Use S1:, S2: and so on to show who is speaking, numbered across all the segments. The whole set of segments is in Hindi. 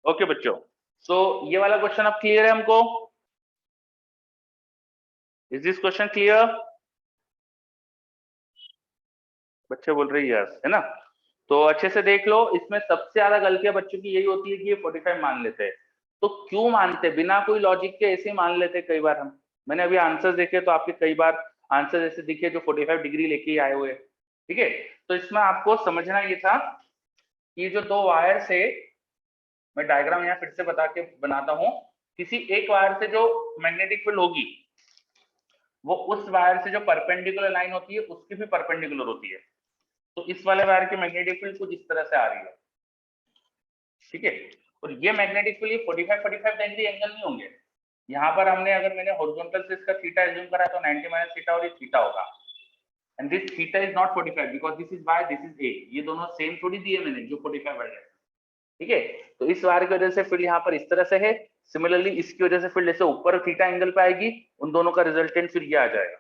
S1: ओके बच्चों, सो ये वाला क्वेश्चन अब क्लियर है हमको? Is this question clear? बच्चे बोल रहे यस, है ना? तो अच्छे से देख लो, इसमें सबसे ज्यादा गलतियां बच्चों की यही होती है कि ये 45 मान लेते हैं। तो क्यों मानते, बिना कोई लॉजिक के ऐसे ही मान लेते कई बार हम। मैंने अभी आंसर देखे तो आपके कई बार आंसर ऐसे दिखे जो 45 डिग्री लेके आए हुए। ठीक है, तो इसमें आपको समझना ये था कि जो दो वायर से, मैं डायग्राम यहाँ फिर से बता के बनाता हूँ, किसी एक वायर से जो मैग्नेटिक फील्ड होगी वो उस वायर से जो परपेंडिकुलर लाइन होती है उसकी भी परपेंडिकुलर होती है। तो इस वाले वायर की मैग्नेटिक फील्ड कुछ इस तरह से आ रही है। ठीक है, और ये मैग्नेटिक फील्ड 45 डिग्री एंगल नहीं होंगे। यहाँ पर हमने, अगर मैंने हॉरिजॉन्टल से इसका थीटा एज्यूम करा तो 90 माइनस थीटा और ये थीटा होगा। And this theta is not 45 because this is Y, this is A. ये दोनों सेम थोड़ी दिए मैंने जो 45 वर्ड है। ठीक है, तो इस वायर की वजह से फील्ड यहाँ पर इस तरह से है। सिमिलरली इसकी वजह से फील्ड जैसे ऊपर थीटा एंगल पे आएगी, उन दोनों का रिजल्टेंट फिर ये आ जाएगा।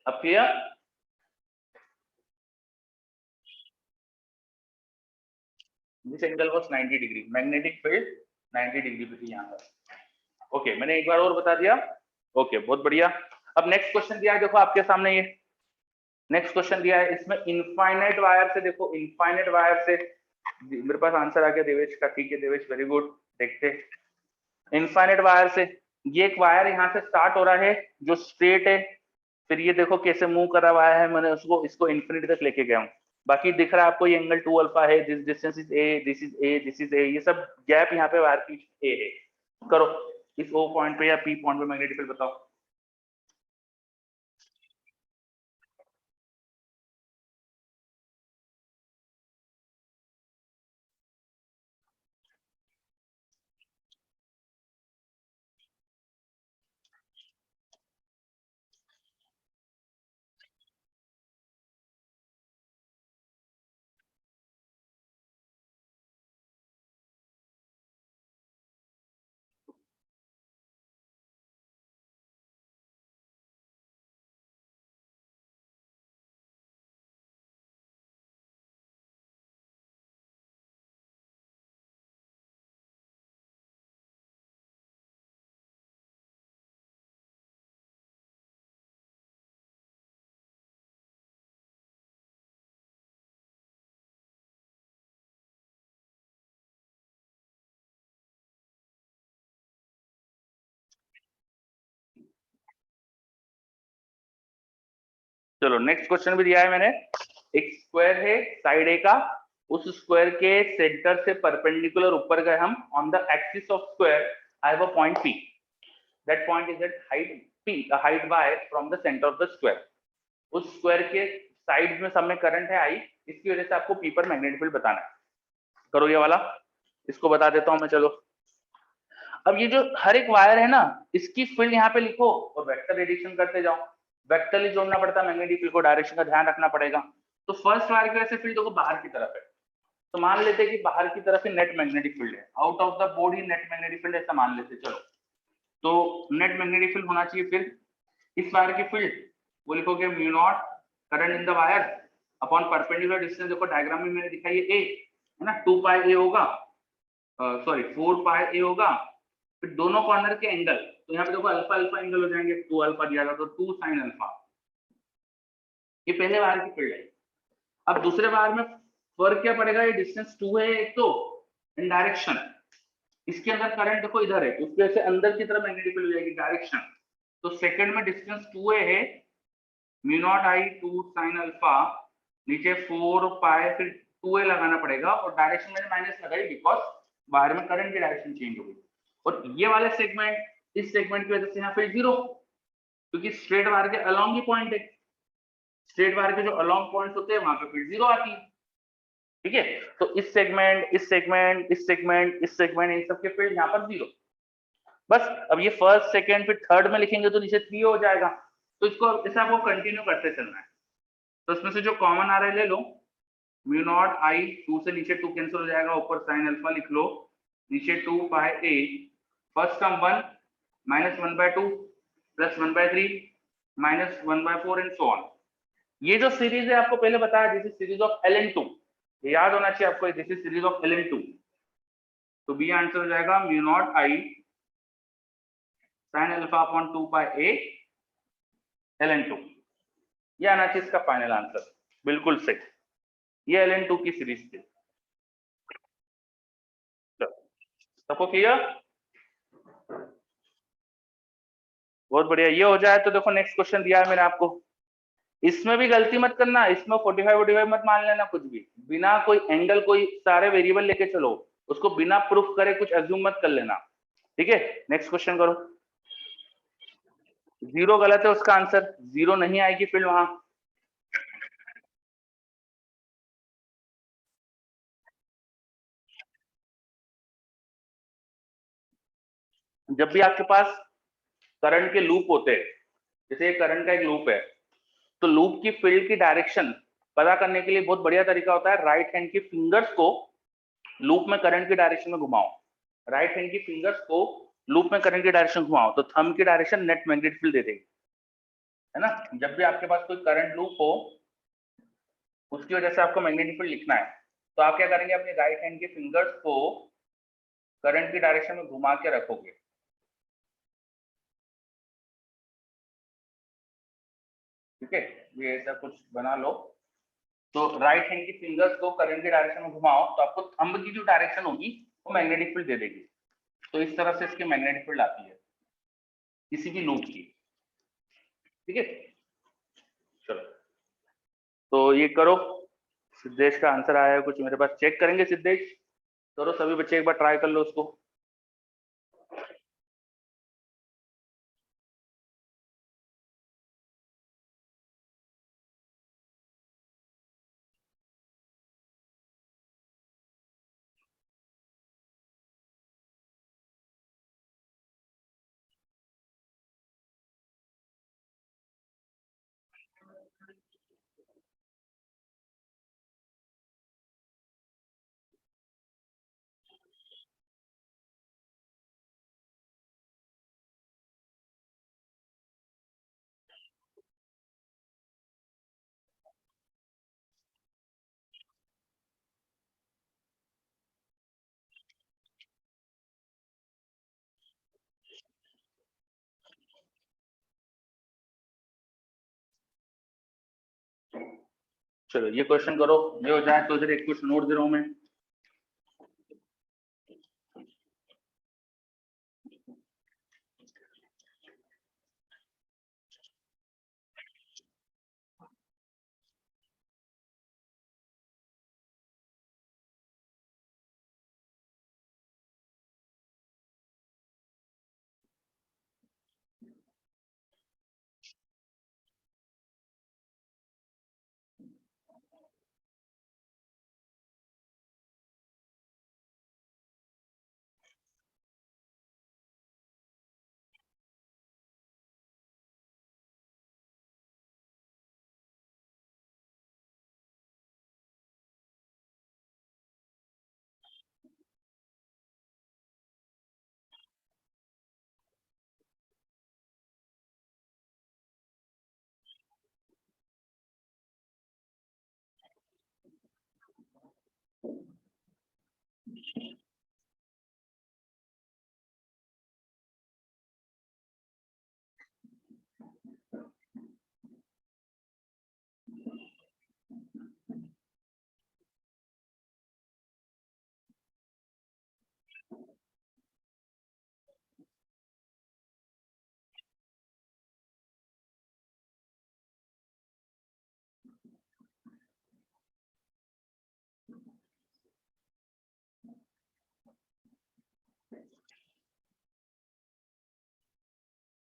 S1: अब clear? This angle was 90 degree, magnetic field 90 degree पे थी यहाँ पर। ओके, मैंने एक बार और बता दिया। ओके, बहुत बढ़िया। अब नेक्स्ट क्वेश्चन दिया है, देखो आपके सामने ये नेक्स्ट क्वेश्चन दिया है। इसमें इनफाइनाइट वायर से, देखो इनफाइनाइट वायर से मेरे पास आंसर आ गया देवेश का। ठीक है देवेश, वेरी गुड। देखते, इनफाइनाइट वायर से, ये एक वायर यहाँ से स्टार्ट हो रहा है जो स्ट्रेट है, फिर ये देखो कैसे मूव करा हुआ है, मैंने उसको इसको इन्फिनिटी तक लेके गया हूँ। बाकी दिख रहा है आपको ये एंगल 2 अल्फा है, this distance is a, this is A, this is A, ये सब गैप यहाँ पे वायर की ए है। करो इस ओ पॉइंट पे या पी पॉइंट पे मैग्नेटिक फील्ड बताओ। चलो नेक्स्ट क्वेश्चन भी दिया है मैंने। एक स्क्वायर है साइड ए का, उस स्क्वायर के सेंटर से परपेंडिकुलर ऊपर गए हम, on the axis of square I have a point P, that point is at height P, height Y from the centre of the square. उस स्क्वायर के साइड में सब में करंट है आई, इसकी वजह से आपको पी पर मैग्नेटिक फील्ड बताना है। करो ये वाला, इसको बता देता हूं मैं। चलो अब ये जो हर एक वायर है ना, इसकी फील्ड यहाँ पे लिखो और वेक्टर एडिशन करते जाओ। वेक्टर ही जोड़ना पड़ता है मैग्नेटिक फील्ड को, डायरेक्शन का ध्यान रखना पड़ेगा। तो फर्स्ट वायर की वजह से फील्ड देखो बाहर की तरफ है, तो मान लेते हैं कि बाहर की तरफ ही नेट मैग्नेटिक फील्ड है, out of the body net magnetic field ऐसा मान लेते। चलो तो नेट मैग्नेटिक फील्ड होना चाहिए फिर इस वायर की फील्ड, वो लिखोगे mu naught current in the wire upon perpendicular distance. देखो डायग्राम में मैंने दिखाई है, ए है ना, 2 पाई ए होगा, सॉरी 4 पाई ए होगा, फिर दोनों कॉर्नर के एंगल, तो यहाँ पे देखो अल्फा अल्फा एंगल हो जाएंगे, 2 अल्फा दिया था तो 2 साइन अल्फा। ये पहले वायर की फील्ड है। अब दूसरे वायर में फर्क क्या पड़ेगा, ये डिस्टेंस 2 है एक तो, इन डायरेक्शन, इसके अंदर करंट देखो इधर है, उसकी वजह से अंदर की तरफ मैग्नेटिक फील्ड हो जाएगी डायरेक्शन। तो सेकंड में डिस्टेंस 2a है, म्यू नॉट आई 2 साइन अल्फा, नीचे 4 पाई, फिर 2a लगाना पड़ेगा, और डायरेक्शन मैंने माइनस लगाई बिकॉज वायर में करंट की डायरेक्शन चेंज हो गई। और ये वाले सेगमेंट, इस सेगमेंट की वजह से यहाँ फील्ड 0, क्योंकि स्ट्रेट वायर के अलोंग ही पॉइंट है, स्ट्रेट वायर के जो अलोंग पॉइंट्स होते हैं वहां पे फील्ड 0 आती है। ठीक है, तो इस सेगमेंट, इस सेगमेंट, इस सेगमेंट, इस सेगमेंट, इन सब के फील्ड यहाँ पर 0। बस अब ये फर्स्ट सेकंड फिर थर्ड में लिखेंगे तो नीचे 3 हो जाएगा। तो इसको इसे आपको कंटिन्यू करते चलना है। तो इसमें से जो कॉमन आ रहा है ले लो, म्यू नॉट आई, 2 से नीचे 2 कैंसिल हो जाएगा, ऊपर साइन अल्फा लिख लो, नीचे 2 pi A, first term 1 minus 1/2 plus 1/3 minus 1/4 and so on. ये जो सीरीज है आपको पहले बताया, this is series of ln2, याद होना चाहिए आपको, this is series of ln2। तो बी आंसर हो जाएगा म्यू नॉट आई sin अल्फा अपॉन 2 पाई ए ln2। ये आना चाहिए इसका फाइनल आंसर। बिल्कुल सही, ये ln2 की सीरीज थी। सबको क्लियर? बहुत बढ़िया। ये हो जाए तो देखो नेक्स्ट क्वेश्चन दिया है मैंने आपको, इसमें भी गलती मत करना, इसमें 45 मत मान लेना कुछ भी, बिना कोई एंगल कोई सारे वेरिएबल लेके चलो, उसको बिना प्रूफ करे कुछ अज्यूम मत कर लेना, ठीक है। नेक्स्ट क्वेश्चन करो। जीरो गलत है उसका आंसर, जीरो नहीं आएगी फील्ड वहां। जब भी आपके पास करंट के लूप होते हैं, जैसे करंट का एक लूप है, तो लूप की फील्ड की डायरेक्शन पता करने के लिए बहुत बढ़िया तरीका होता है, राइट हैंड की फिंगर्स को लूप में करंट की डायरेक्शन में घुमाओ, राइट हैंड की फिंगर्स को लूप में करंट की डायरेक्शन घुमाओ, तो थंब की डायरेक्शन नेट मैग्नेटिक फील्ड दे देगी, है ना। जब भी आपके पास कोई करंट लूप हो, उसकी वजह से आपको मैग्नेटिक फील्ड लिखना है, तो आप क्या करेंगे, अपने राइट हैंड के फिंगर्स को करंट की डायरेक्शन में घुमा के रखोगे, ठीक है। ये ऐसा कुछ बना लो, तो राइट हैंड की फिंगर्स को करंट की डायरेक्शन में घुमाओ, तो आपको थंब की जो डायरेक्शन होगी वो मैग्नेटिक फील्ड दे देगी। तो इस तरह से इसकी मैग्नेटिक फील्ड आती है किसी भी लूप की, ठीक है। चलो तो ये करो, सिद्धेश का आंसर आया है कुछ मेरे पास, चेक करेंगे सिद्धेश, करो सभी बच्चे एक बार ट्राई कर लो उसको। चलो ये क्वेश्चन करो, ये हो जाए तो इधर एक क्वेश्चन नोट दे रहा हूं मैं।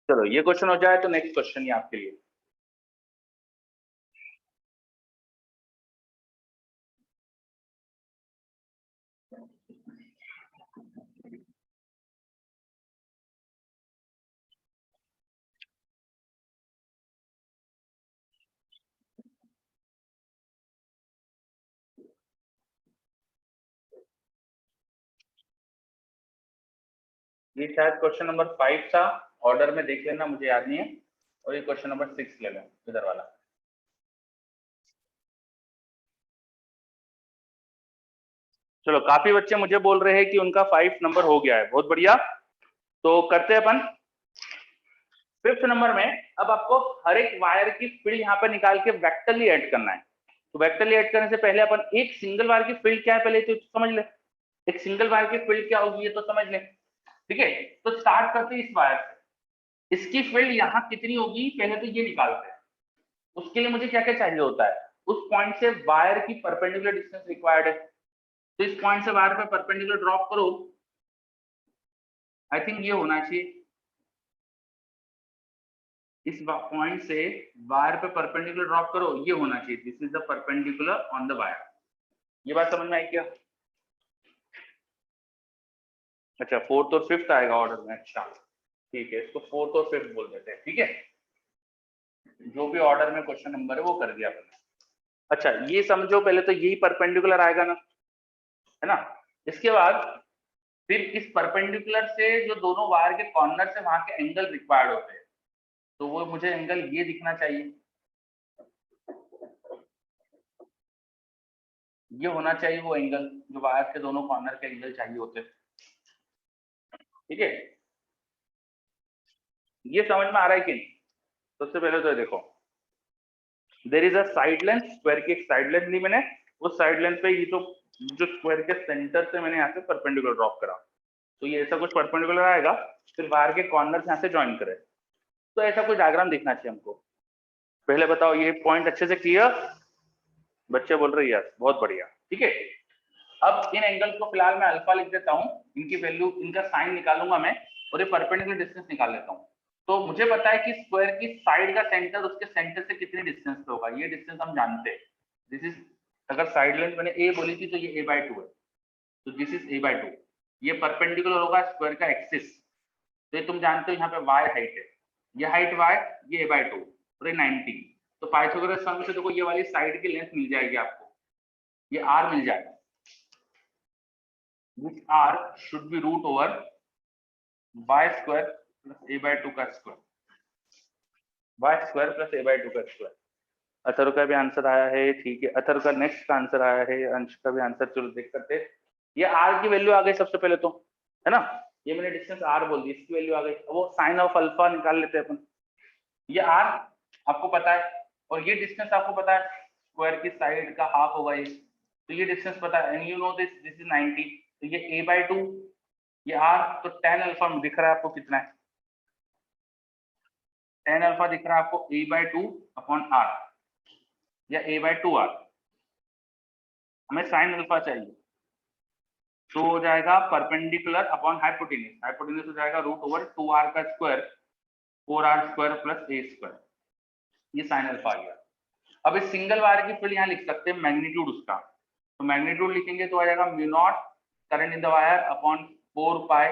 S1: चलो ये क्वेश्चन हो जाए तो नेक्स्ट क्वेश्चन ही आपके लिए। ये शायद क्वेश्चन नंबर 5 था, ऑर्डर में देख लेना, मुझे याद नहीं है। और ये क्वेश्चन नंबर 6 ले लो इधर वाला। चलो काफी बच्चे मुझे बोल रहे हैं कि उनका 5 नंबर हो गया है, बहुत बढ़िया। तो करते हैं अपन 5th नंबर में। अब आपको हर एक वायर की फील्ड यहाँ पर निकाल के वेक्टरली ऐड करना है। तो वेक्टरली ऐड करने से पहले अपन एक सिंगल वायर की फील्ड क्या है पहले तो समझ ले। एक सिंगल वायर की फील्ड क्या होगी ये तो समझ ले, ठीक है। तो स्टार्ट करते हैं इस वायर से। इसकी फील्ड यहाँ कितनी होगी पहले तो ये निकालते हैं। उसके लिए मुझे क्या क्या चाहिए होता है, उस पॉइंट से वायर की परपेंडिकुलर डिस्टेंस रिक्वायर्ड है। तो इस पॉइंट से वायर पे परपेंडिकुलर ड्रॉप करो, आई थिंक ये होना चाहिए। इस पॉइंट से वायर पे परपेंडिकुलर ड्रॉप करो, ये होना चाहिए, this is the perpendicular on the wire. ये बात समझ में आई क्या? अच्छा 4th और 5th आएगा ऑर्डर में, अच्छा ठीक है, इसको 4th और 5th बोल देते हैं, ठीक है। जो भी ऑर्डर में क्वेश्चन नंबर है वो कर दिया आपने। अच्छा ये समझो पहले तो यही परपेंडिकुलर आएगा ना, है ना। इसके बाद फिर इस परपेंडिकुलर से जो दोनों वायर के कॉर्नर से वहां के एंगल रिक्वायर्ड होते हैं, तो वो मुझे एंगल ये दिखना चाहिए, ये होना चाहिए वो एंगल जो वायर के दोनों कॉर्नर के एंगल चाहिए होते हैं, ठीक है। ये समझ में आ रहा है कि नहीं? सबसे पहले तो देखो, there is a side length, square की एक साइड लेंथ ली मैंने, उस साइड लेंथ पे ये जो स्क्वायर के सेंटर से मैंने यहाँ से परपेंडिकुलर ड्रॉप करा, तो ये ऐसा कुछ परपेंडिकुलर आएगा, फिर वायर के कॉर्नर यहाँ से ज्वाइन करे, तो ऐसा कोई डायग्राम दिखना चाहिए हमको। पहले बताओ ये पॉइंट अच्छे से क्लियर? बच्चे बोल रहे यस, बहुत बढ़िया, ठीक है। अब इन एंगल्स को फिलहाल मैं अल्फा लिख देता हूँ, इनकी वैल्यू, इनका साइन निकालूंगा मैं, और ये परपेंडिकुलर डिस्टेंस निकाल लेता हूँ। तो मुझे पता है कि स्क्वायर की साइड का सेंटर उसके सेंटर से कितनी डिस्टेंस पे होगा, ये डिस्टेंस हम जानते हैं। दिस इज, अगर साइड लेंथ मैंने ए बोली थी तो ये a/2 है, तो दिस इज a/2। ये परपेंडिकुलर होगा स्क्वायर का एक्सिस, तो ये तुम जानते हो यहाँ पे y हाइट है, ये हाइट y, ये a/2 और ये 90। तो पाइथागोरस थ्योरम से देखो ये वाली साइड की लेंथ मिल जाएगी आपको, ये r मिल जाएगा, which r should be root over y square plus a/2 का square, y square plus a/2 का स्क्वायर। अथर्व का भी आंसर आया है, ठीक है। अथर्व का नेक्स्ट का आंसर आया है, अंश का भी आंसर, चलो देख करते हैं। ये r की वैल्यू आ गई सबसे पहले तो, है ना। ये मैंने डिस्टेंस r बोल दी, इसकी वैल्यू आ गई। वो साइन ऑफ अल्फा निकाल लेते हैं अपन। ये r आपको पता है, और ये डिस्टेंस आपको पता है, स्क्वायर की साइड का हाफ होगा ये, तो ये डिस्टेंस पता है, and you know this is 90। तो ये a/2, ये r, तो tan अल्फा दिख रहा है आपको कितना है, tan अल्फा दिख रहा है आपको a/2 अपॉन r या a/2r। हमें साइन अल्फा चाहिए, तो हो जाएगा परपेंडिकुलर अपॉन हाइपोटेन्यूज, हाइपोटेन्यूज हो जाएगा रूट ओवर 2r का square 4r square plus a square, ये साइन अल्फा आ गया। अब इस सिंगल वायर की फील्ड यहाँ लिख सकते हैं मैग्नीट्यूड उसका, तो मैग्नीट्यूड लिखेंगे तो आ जाएगा mu naught current in the wire upon 4 pi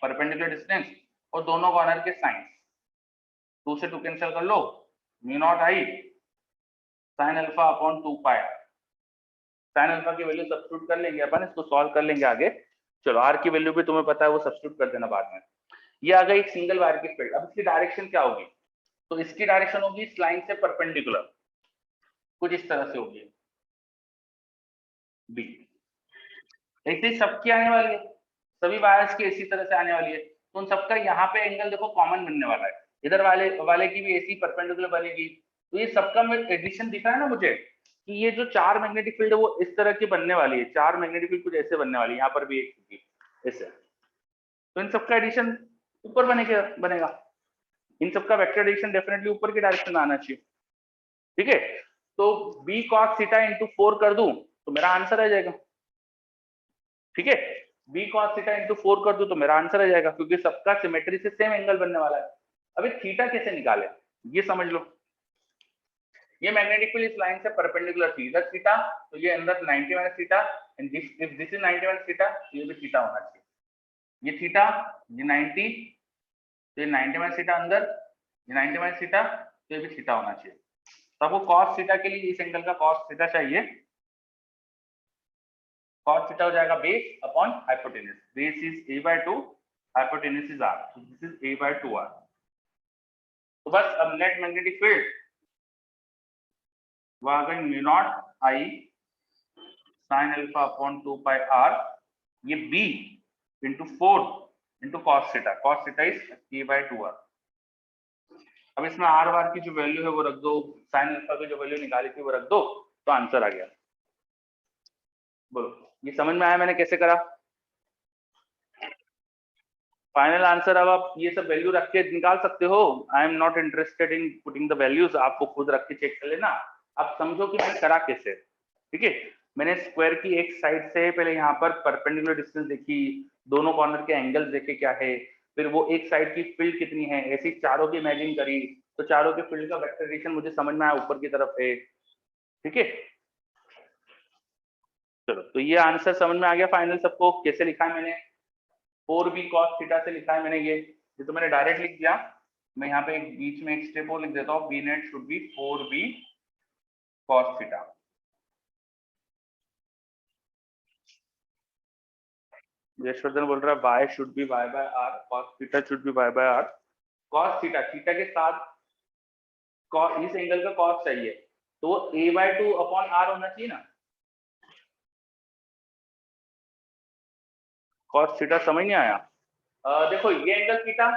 S1: perpendicular distance और दोनों कॉर्नर के साइन, 2 से 2 कैंसिल कर लो, mu naught I sine alpha upon 2 pi. Sine alpha की वैल्यू सब्स्टिट्यूट कर लेंगे अपन, इसको सॉल्व कर लेंगे आगे। चलो आर की वैल्यू भी तुम्हें पता है, वो सब्स्टिट्यूट कर देना बाद में। ये आ गई एक सिंगल वायर की फील्ड। अब इसकी डायरेक्शन क्या होगी, तो इसकी डायरेक्शन होगी इस लाइन से परपेंडिकुलर, कुछ इस तरह से होगी बी। ऐसे सबकी आने वाली है, सभी वायर्स की इसी तरह से आने वाली है, तो उन सबका यहाँ पे एंगल देखो कॉमन बनने वाला है, इधर वाले वाले की भी ऐसी परपेंडिकुलर बनेगी। तो ये सबका एडिशन दिख रहा है ना मुझे, कि ये जो 4 मैग्नेटिक फील्ड है वो इस तरह की बनने वाली है, 4 मैग्नेटिक फील्ड कुछ ऐसे बनने वाली है, यहाँ पर भी एक होगी ऐसे। तो इन सबका एडिशन ऊपर बनेगा, इन सबका वेक्टर एडिशन डेफिनेटली ऊपर की डायरेक्शन में आना चाहिए, ठीक है। तो b cos थीटा इंटू 4 कर दूं तो मेरा आंसर आ जाएगा, ठीक है। b cos थीटा इंटू 4 कर दूं तो मेरा आंसर आ जाएगा, क्योंकि सबका सिमेट्री से सेम एंगल बनने वाला है। अभी थीटा कैसे निकाले ये समझ लो। ये मैग्नेटिक फील्ड इस लाइन से परपेंडिकुलर थी, इधर थीटा, तो ये अंदर 90 minus theta, and if this is 90 minus theta, ये भी थीटा होना चाहिए। ये थीटा, ये 90, तो ये 90 माइनस थीटा अंदर, ये 90 माइनस थीटा, तो ये भी थीटा होना चाहिए। तो आपको cos थीटा के लिए इस एंगल का cos थीटा चाहिए, cos थीटा हो जाएगा base upon hypotenuse, base is a/2, hypotenuse is r, so this is a/2r। तो बस अब नेट मैग्नेटिक फील्ड वो आ गई mu naught I sine alpha upon 2 pi R, ये b into 4 into cos theta is a by 2r। अब इसमें आर बार की जो वैल्यू है वो रख दो, साइन अल्फा की जो वैल्यू निकाली थी वो रख दो, तो आंसर आ गया। बोलो ये समझ में आया मैंने कैसे करा? फाइनल आंसर अब आप ये सब वैल्यू रख के निकाल सकते हो। I am not interested in putting the values, आपको खुद रख के चेक कर लेना। आप समझो कि मैंने करा कैसे, ठीक है। मैंने स्क्वायर की एक साइड से पहले यहाँ पर परपेंडिकुलर डिस्टेंस देखी, दोनों कॉर्नर के एंगल्स देखे क्या है, फिर वो एक साइड की फील्ड कितनी है, ऐसी चारों की इमेजिन करी, तो चारों के फील्ड का वेक्टर एडिशन मुझे समझ में आया ऊपर की तरफ है, ठीक है। चलो तो ये आंसर समझ में आ गया फाइनल सबको, कैसे लिखा है मैंने? 4b cos थीटा से लिखा है मैंने, ये तो मैंने डायरेक्ट लिख दिया। मैं यहाँ पे एक बीच में एक स्टेप और लिख देता हूँ, B net should be 4b cos theta. Yashvardhan बोल रहा है by should be by by R, cos theta should be by by R. cos theta, theta के साथ इस एंगल का cos चाहिए, तो a बाय 2 अपॉन आर होना चाहिए ना। cos थीटा समझ नहीं आया? देखो ये एंगल थीटा,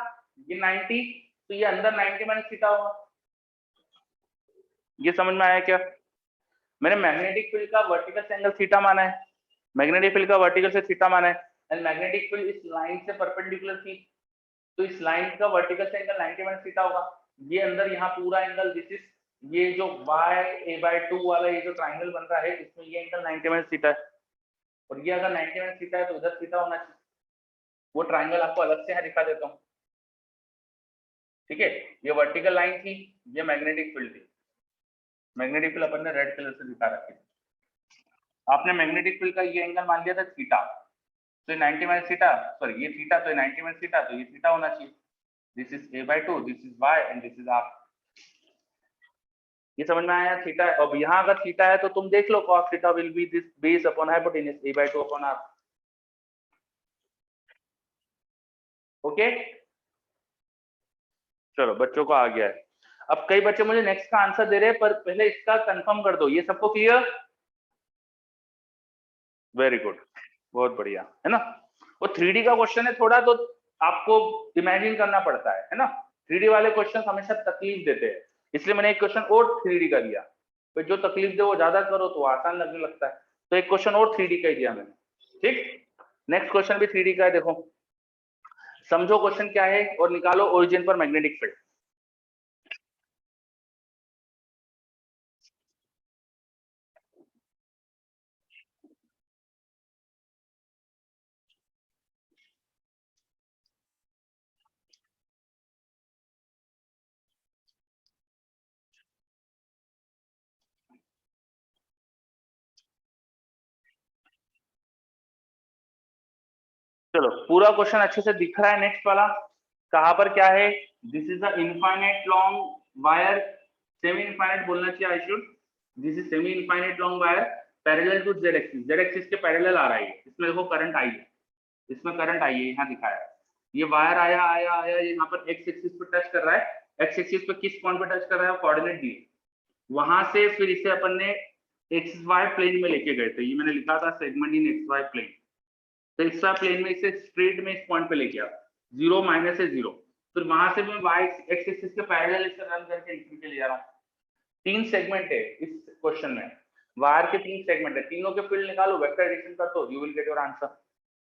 S1: ये 90, तो ये अंदर 90 माइनस थीटा होगा। ये समझ में आया क्या? मैंने मैग्नेटिक फील्ड का वर्टिकल से एंगल थीटा माना है, मैग्नेटिक फील्ड का वर्टिकल से थीटा माना है, एंड मैग्नेटिक फील्ड इस लाइन से परपेंडिकुलर थी, तो इस लाइन का वर्टिकल से एंगल 90 माइनस थीटा होगा। ये अंदर यहाँ पूरा एंगल दिस इज, ये जो y a/2 वाला ये जो ट्रायंगल बन रहा है, इसमें ये एंगल 90 माइनस थीटा है, और ये अगर 90 माइनस थीटा है तो उधर थीटा होना चाहिए। वो ट्रायंगल आपको अलग से यहाँ दिखा देता हूँ, ठीक है। ये वर्टिकल लाइन थी, ये मैग्नेटिक फील्ड थी, मैग्नेटिक फील्ड अपन ने रेड कलर से दिखा रखी थी। आपने मैग्नेटिक फील्ड का ये एंगल मान लिया था थीटा, तो 90 माइनस थीटा, सॉरी ये थीटा, तो 90 माइनस थीटा, तो ये थीटा होना चाहिए। This is a/2, this is y and this is r। ये समझ में आया थीटा? अब यहाँ अगर थीटा है तो तुम देख लो cos theta will be this base upon hypotenuse a/2 upon r। Okay चलो बच्चों को आ गया है। अब कई बच्चे मुझे नेक्स्ट का आंसर दे रहे हैं, पर पहले इसका कंफर्म कर दो, ये सबको क्लियर? वेरी गुड, बहुत बढ़िया, है ना। वो 3D का क्वेश्चन है, थोड़ा तो आपको इमेजिन करना पड़ता है ना। 3D वाले क्वेश्चन हमेशा तकलीफ देते हैं, इसलिए मैंने एक क्वेश्चन और 3D का दिया। फिर जो तकलीफ दे वो ज्यादा करो तो आसान लगने लगता है, तो एक क्वेश्चन और 3D का ही दिया मैंने, ठीक। नेक्स्ट क्वेश्चन भी 3D का है, देखो समझो क्वेश्चन क्या है और निकालो ओरिजिन पर मैग्नेटिक फील्ड। चलो पूरा क्वेश्चन अच्छे से दिख रहा है, नेक्स्ट वाला कहां पर क्या है? This is the infinite long wire, semi infinite बोलना चाहिए I should, this is semi infinite long wire parallel to Z axis, Z axis के पैरेलल आ रहा है, इसमें देखो करंट आई है, इसमें करंट आई है, यहाँ दिखाया है। ये वायर आया आया आया यहाँ पर एक्स एक्सिस पे टच कर रहा है, एक्स एक्सिस पे किस पॉइंट पे टच कर रहा है, कोऑर्डिनेट दिए, वहां से फिर इसे अपन ने एक्स वाई प्लेन में लेके गए थे, ये मैंने लिखा था segment in X Y plane, तो एक्स्ट्रा प्लेन में इसे स्ट्रेट में इस पॉइंट पे लेके आओ, 0 माइनस से 0, फिर वहां से मैं y एक्स एक्सिस के पैरेलल इसे रन करके लिख के ले जा रहा हूँ। 3 सेगमेंट है इस क्वेश्चन में, वायर के 3 सेगमेंट है, तीनों के फील्ड निकालो, वेक्टर एडिशन कर दो, you will get your answer.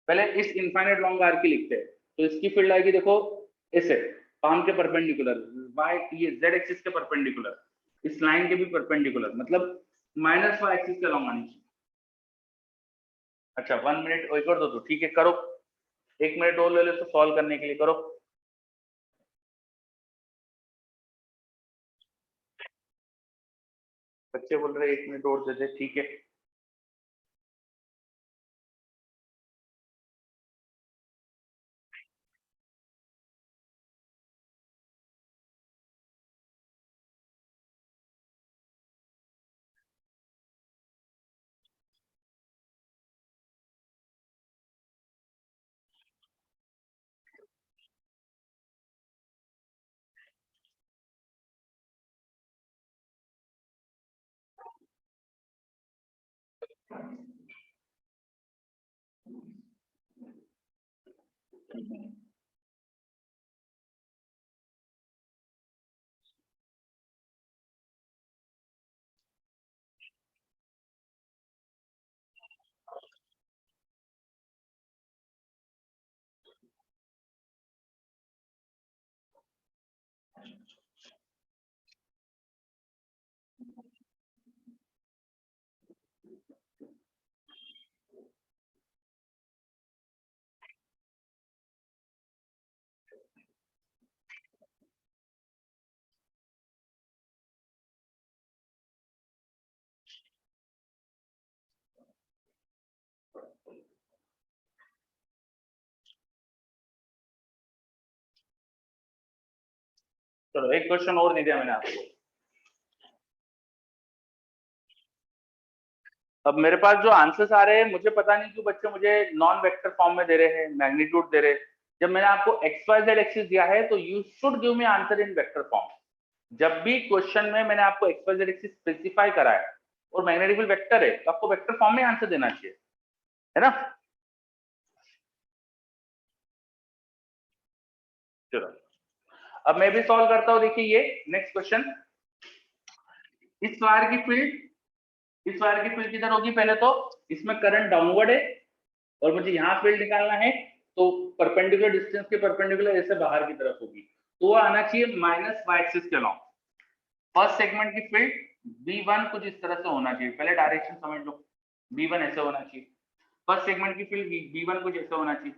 S1: पहले इस इनफाइनाइट लॉन्ग वायर की लिखते हैं, तो इसकी फील्ड आएगी देखो ऐसे, पाम के परपेंडिकुलर, y ये z एक्सिस के परपेंडिकुलर, इस लाइन के भी परपेंडिकुलर, मतलब माइनस y एक्सिस के लॉन्ग आनी चाहिए। अच्छा 1 मिनट और कर दो तो ठीक है, करो 1 मिनट और ले लो तो सॉल्व करने के लिए करो। बच्चे बोल रहे 1 मिनट और दे दे, ठीक है। चलो एक क्वेश्चन और दे दिया मैंने आपको। अब मेरे पास जो आंसर्स आ रहे हैं, मुझे पता नहीं क्यों बच्चे मुझे नॉन वेक्टर फॉर्म में दे रहे हैं, मैग्नीट्यूड दे रहे हैं। जब मैंने आपको XYZ एक्सिस दिया है तो you should give me answer in vector form. जब भी क्वेश्चन में मैंने आपको XYZ एक्सिस स्पेसिफाई करा है और मैग्नेटिक फील्ड वेक्टर है, तो आपको वेक्टर फॉर्म में आंसर देना चाहिए, है ना। चलो अब मैं भी सॉल्व करता हूं। देखिए ये नेक्स्ट क्वेश्चन, इस वायर की फील्ड, इस वायर की फील्ड किधर होगी? पहले तो इसमें करंट डाउनवर्ड है और मुझे यहाँ फील्ड निकालना है, तो परपेंडिकुलर डिस्टेंस के परपेंडिकुलर ऐसे बाहर की तरफ होगी, तो वो आना चाहिए माइनस वाई एक्सिस के अलॉन्ग। फर्स्ट सेगमेंट की फील्ड B1 कुछ इस तरह से होना चाहिए, पहले डायरेक्शन समझ लो, B1 ऐसे होना चाहिए। फर्स्ट सेगमेंट की फील्ड B1 कुछ ऐसे होना चाहिए।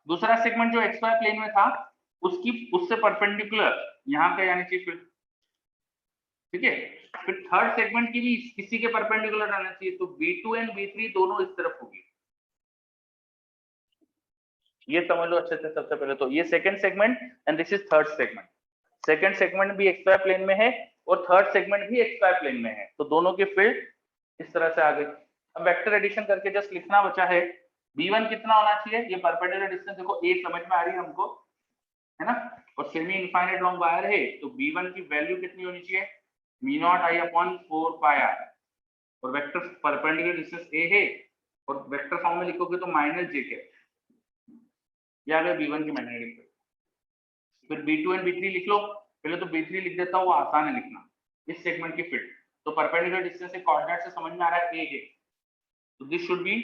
S1: दूसरा सेगमेंट जो XY प्लेन में था, उसकी उससे परपेंडिकुलर यहाँ पे आनी चाहिए फील्ड, ठीक है। फिर थर्ड सेगमेंट की भी इसी के परपेंडिकुलर आना चाहिए, तो B2 एंड B3 दोनों इस तरफ होगी। ये समझ लो अच्छे से। सबसे पहले तो ये second segment and this is third segment. Second segment भी XY प्लेन में है और थर्ड सेगमेंट भी XY प्लेन में है, तो दोनों की फील्ड इस तरह से आ गई। अब वेक्टर एडिशन करके जस्ट लिखना बचा है, B1 कितना होना चाहिए? ये परपेंडिकुलर डिस्टेंस देखो, A समझ में आ रही है हमको, है ना। और सेमी इनफाइनाइट लॉन्ग वायर है, तो B1 की वैल्यू कितनी होनी चाहिए? μ0I/4πr। और वेक्टर परपेंडिकुलर डिस्टेंस A है और वेक्टर फॉर्म में लिखोगे तो -j, या B1 की मैग्नेटिक फील्ड। फिर B2 एंड B3 लिख लो। पहले तो B3 लिख देता हूँ, वो आसान है लिखना। इस सेगमेंट की फील्ड तो परपेंडिकुलर डिस्टेंस से कोऑर्डिनेट से समझ में आ रहा है A है, तो this should be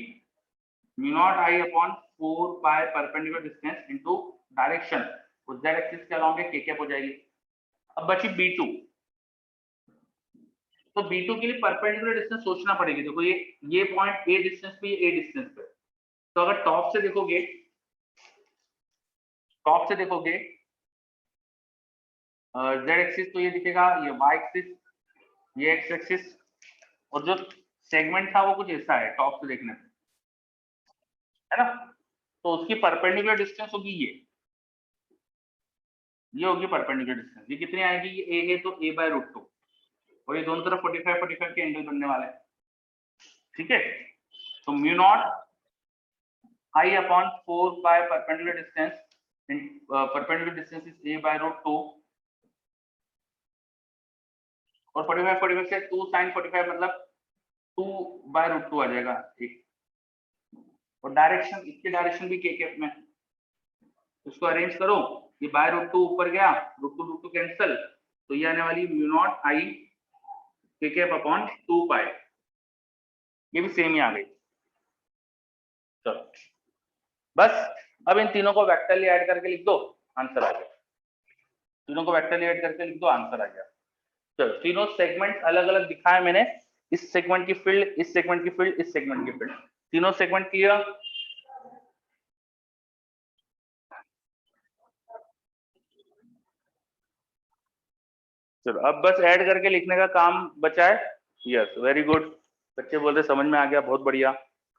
S1: μ0I/4π perpendicular distance into direction, उस z एक्सिस के अलॉन्ग k कैप हो जाएगी। अब बची B2, तो B2 के लिए परपेंडिकुलर डिस्टेंस सोचना पड़ेगी। देखो ये पॉइंट A डिस्टेंस पे, ये A डिस्टेंस पे, तो अगर टॉप से देखोगे, टॉप से देखोगे z एक्सिस तो ये दिखेगा, ये y एक्सिस, ये x एक्सिस, और जो सेगमेंट था वो कुछ ऐसा है टॉप से देखने पे, है ना। तो उसकी परपेंडिकुलर डिस्टेंस होगी ये होगी परपेंडिकुलर डिस्टेंस। ये कितनी आएगी? ये a है तो a/√2, और ये दोनों तरफ 45 के एंगल बनने वाले हैं, ठीक है। तो μ0I/4π perpendicular distance, perpendicular distance is a/√2, और 45 से 2 sin 45 मतलब 2/√2 आ जाएगा एक, और डायरेक्शन, इसकी डायरेक्शन भी k कैप में, इसको अरेंज करो, ये बाय√2 ऊपर गया, √2 कैंसिल, तो ये आने वाली μ0I k कैप / 2π, ये भी सेम ही आ गई। चलो बस अब इन तीनों को वेक्टरली ऐड करके लिख दो, आंसर आ गया। तीनों को वेक्टरली ऐड करके लिख दो, आंसर आ गया। चलो तीनों सेगमेंट अलग अलग दिखाए मैंने, इस सेगमेंट की फील्ड, इस सेगमेंट की फील्ड, इस सेगमेंट की फील्ड, तीनों सेगमेंट क्लियर। चलो अब बस ऐड करके लिखने का काम बचा है। यस वेरी गुड, बच्चे बोल रहे समझ में आ गया, बहुत बढ़िया,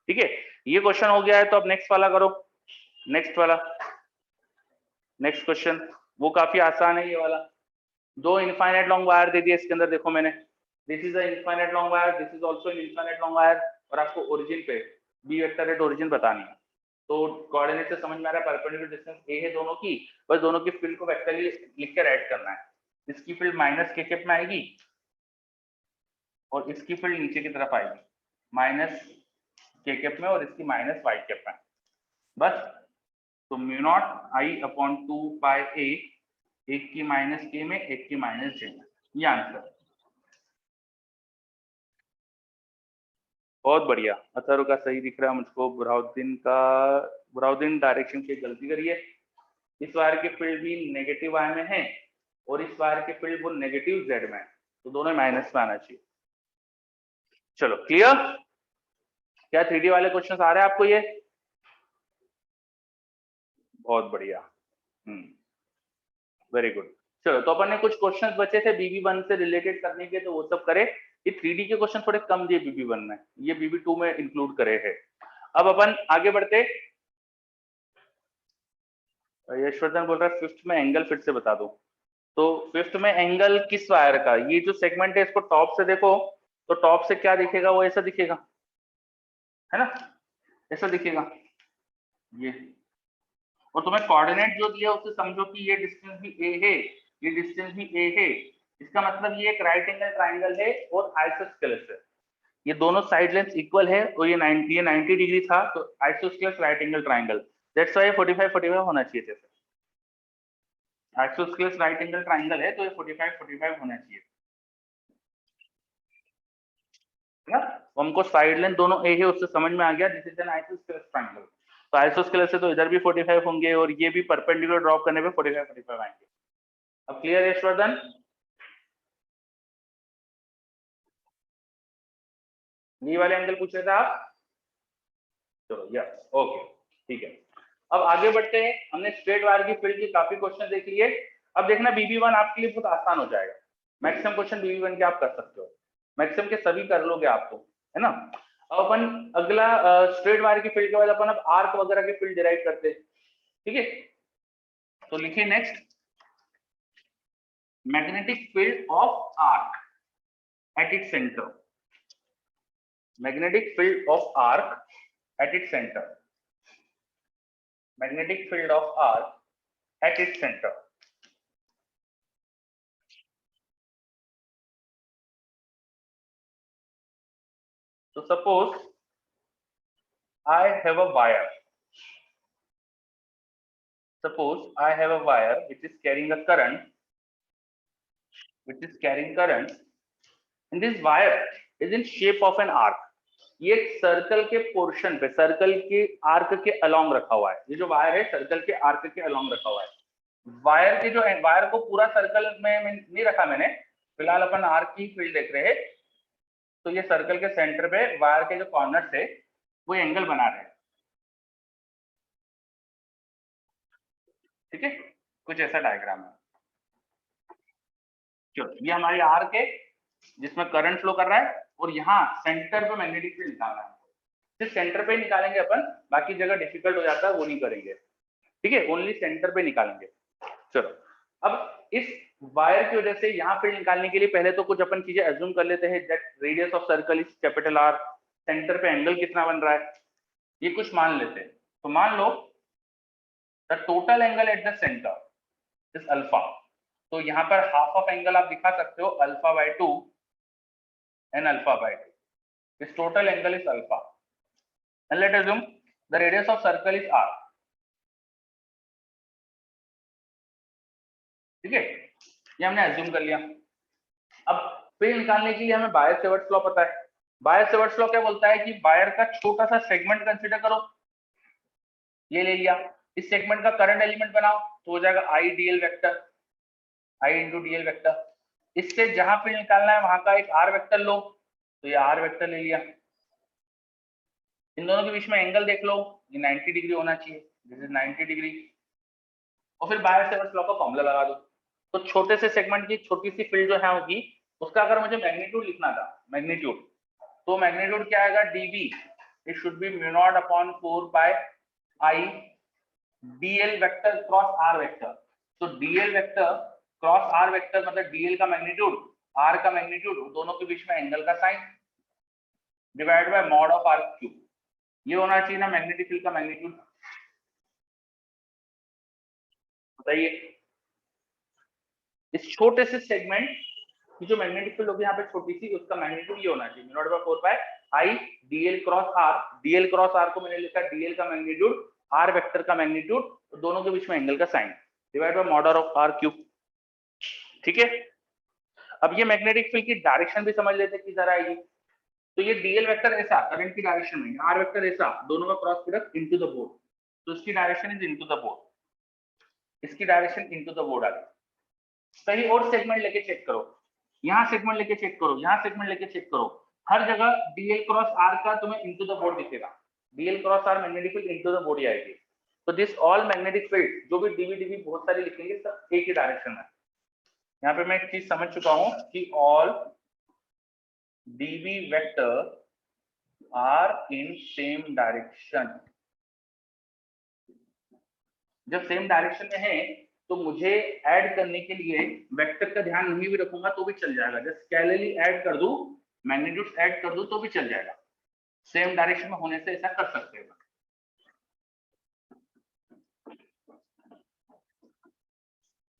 S1: ठीक है। ये क्वेश्चन हो गया है, तो अब नेक्स्ट वाला करो, नेक्स्ट वाला, नेक्स्ट क्वेश्चन। वो काफी आसान है ये वाला। दो इनफाइनाइट लॉन्ग वायर दे दिया इसके अंदर, देखो मैंने, this is a infinite long wire, this is also an infinite long wire, और आपको ओरिजिन पे बी वेक्टर एट ओरिजिन बतानी है। तो कोऑर्डिनेट से समझ में आ रहा है परपेंडिकुलर डिस्टेंस ए है दोनों की, बस दोनों की फील्ड को वेक्टरली लिखकर ऐड करना है। इसकी फील्ड माइनस के कैप में आएगी और इसकी फील्ड नीचे की तरफ आएगी माइनस के कैप में, और इसकी माइनस वाई कैप में, बस तो mu naught I upon 2 pi ए, एक की माइनस के में एक की माइनस जे में, ये आंसर। बहुत बढ़िया, अथर्व का सही दिख रहा है मुझको। बुराउद्दीन डायरेक्शन की गलती करिए। इस वायर के फील्ड भी नेगेटिव आई में है और इस वायर के फील्ड वो नेगेटिव जेड में है, तो दोनों माइनस में आना चाहिए। चलो क्लियर? क्या 3D वाले क्वेश्चन आ रहे हैं आपको ये? बहुत बढ़िया, वेरी गुड। चलो तो अपन ने कुछ क्वेश्चंस बचे थे BB1 से रिलेटेड करने के, तो वो सब करे। ये 3D के क्वेश्चन थोड़े कम दिए BB1 में, ये BB2 में इंक्लूड करे हैं। अब अपन आगे बढ़ते। यशवर्धन बोल रहा है फिफ्थ में एंगल फिर से बता दो। तो फिफ्थ में एंगल किस वायर का? ये जो सेगमेंट है इसको टॉप से देखो, तो टॉप से क्या दिखेगा? वो ऐसा दिखेगा, है ना, ऐसा दिखेगा ये। और तुम्हें कोऑर्डिनेट जो दिया उससे समझो कि ये डिस्टेंस भी ए है, ये डिस्टेंस भी ए है। इसका मतलब ये एक राइट एंगल ट्राइंगल है और आइसोस्केलेस है। ये दोनों साइड लेंथ इक्वल है और ये 90 डिग्री था, तो isosceles right angle triangle. That's why 45 होना चाहिए थे। आइसोस्केलेस राइट एंगल ट्राइंगल है तो ये 45 होना चाहिए, है ना। तो हमको साइड लेंथ दोनों ए है उससे समझ में आ गया this is an isosceles triangle. तो आइसोस्केलेस से तो इधर भी 45 होंगे और ये भी परपेंडिकुलर ड्रॉप करने पे 45 आएंगे। अब क्लियर है यशवर्धन? ये वाले एंगल पूछ रहे थे आप? चलो यस, ओके, ठीक है। अब आगे बढ़ते हैं। हमने स्ट्रेट वायर की फील्ड की काफी क्वेश्चन देख लिए। अब देखना BB1 आपके लिए बहुत आसान हो जाएगा। मैक्सिमम क्वेश्चन BB1 के आप कर सकते हो, मैक्सिमम के सभी कर लोगे आप तो, है ना। अब अपन अगला स्ट्रेट वायर की फील्ड के बाद अपन अब आर्क वगैरह की फील्ड डिराइव करते हैं, ठीक है। तो लिखिए next, magnetic field of arc at its centre. magnetic field of arc at its center. Magnetic field of arc at its center. So suppose I have a wire. Suppose I have a wire which is carrying a current. And this wire is in shape of an arc. ये सर्कल के पोर्शन पे, सर्कल के आर्क के अलोंग रखा हुआ है। ये जो वायर है सर्कल के आर्क के अलोंग रखा हुआ है। वायर को पूरा सर्कल में नहीं रखा मैंने, फिलहाल अपन आर्क की फील्ड देख रहे हैं। तो ये सर्कल के सेंटर पे वायर के जो कॉर्नर थे वो एंगल बना रहे हैं, ठीक है। कुछ ऐसा डायग्राम है। चलो ये हमारी आर्क है जिसमें करंट फ्लो कर रहा है और यहाँ सेंटर पे मैग्नेटिक फील्ड निकालना है। सिर्फ सेंटर पे निकालेंगे अपन, बाकी जगह डिफिकल्ट हो जाता है वो नहीं करेंगे, ठीक है। ओनली सेंटर पे निकालेंगे। चलो अब इस वायर की वजह से यहाँ फील्ड निकालने के लिए पहले तो कुछ अपन चीजें अज्यूम कर लेते हैं। That radius of circle is capital R, centre पे एंगल कितना बन रहा है ये कुछ मान लेते हैं। तो मान लो the total angle at the centre is alpha. तो यहाँ पर हाफ ऑफ एंगल आप दिखा सकते हो α/2 and α/2. This total angle is alpha. And let us assume the radius of circle is R. ठीक है, ये हमने अज्यूम कर लिया। अब फील्ड निकालने के लिए हमें बायर-सेवर्ट्स लॉ पता है। बायर-सेवर्ट्स लॉ क्या बोलता है कि वायर का छोटा सा सेगमेंट कंसीडर करो, ये ले लिया। इस सेगमेंट का करंट एलिमेंट बनाओ तो हो जाएगा I dl vector, I into dl vector. इससे जहां फील्ड निकालना है वहां का एक R वेक्टर लो, तो ये R वेक्टर ले लिया। इन दोनों के बीच में एंगल देख लो, ये 90 डिग्री होना चाहिए, दिस इज 90 डिग्री। और फिर बायर-सेवर्ट्स लॉ का फॉर्मूला लगा दो। तो छोटे से सेगमेंट की छोटी सी फील्ड जो है होगी उसका अगर मुझे मैग्नीट्यूड लिखना था, मैग्नीट्यूड, तो मैग्नीट्यूड क्या आएगा dv, it should be mu naught upon 4 pi I dl vector cross r vector. तो dl vector cross r vector मतलब dl का मैग्नीट्यूड, r का मैग्नीट्यूड, दोनों के बीच में एंगल का sine divide by mod of r cube. ये होना चाहिए ना मैग्नेटिक फील्ड का मैग्नीट्यूड, बताइए। इस छोटे से सेगमेंट की जो मैग्नेटिक फील्ड होगी यहाँ पे छोटी सी, उसका मैग्नीट्यूड ये होना चाहिए 0.4 pi I dl cross r। dl cross r को मैंने लिखा dl का मैग्नीट्यूड आर वेक्टर का मैग्नीट्यूड, दोनों के बीच में एंगल का sine, divide by mod of R cube. ठीक है, अब ये मैग्नेटिक फील्ड की डायरेक्शन भी समझ लेते हैं किधर आएगी। तो ये डीएल वेक्टर ऐसा करंट की डायरेक्शन में, आर वेक्टर ऐसा, दोनों का cross product into the board, तो इसकी direction is into the board, इसकी डायरेक्शन इनटू द बोर्ड आ गई। कहीं और सेगमेंट लेके चेक करो, यहाँ सेगमेंट लेके चेक करो, यहाँ सेगमेंट लेके चेक करो, हर जगह डीएल क्रॉस आर का तुम्हें इनटू द बोर्ड दिखेगा, DL cross R magnetic field into the board ही आएगी। तो दिस ऑल मैग्नेटिक फील्ड, जो भी डीवी बहुत सारे लिखेंगे, सब एक ही डायरेक्शन में। यहाँ पे मैं एक चीज समझ चुका हूं कि all DV vector are in same direction. जब सेम डायरेक्शन में है तो मुझे ऐड करने के लिए वेक्टर का ध्यान नहीं भी रखूंगा तो भी चल जाएगा, जस्ट स्केलरली ऐड कर दूं, मैग्नीट्यूड ऐड कर दूं तो भी चल जाएगा। सेम डायरेक्शन में होने से ऐसा कर सकते हैं।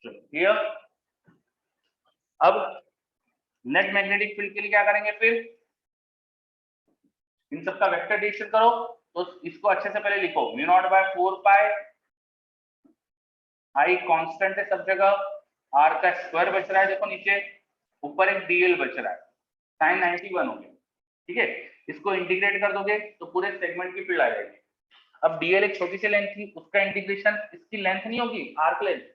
S1: क्लियर? अब नेट मैग्नेटिक फील्ड के लिए क्या करेंगे, फिर इन सबका वेक्टर एडिशन करो। तो इसको अच्छे से पहले लिखो, mu naught by 4 pi, I constant है सब जगह, आर का स्क्वायर बच रहा है, देखो नीचे, ऊपर एक डीएल बच रहा है, साइन 91 हो गया। ठीक है, इसको इंटीग्रेट कर दोगे तो पूरे सेगमेंट की फील्ड आ जाएगी। अब डीएल एक छोटी सी लेंथ थी, उसका इंटीग्रेशन, इसकी लेंथ नहीं होगी, आर्क लेंथ,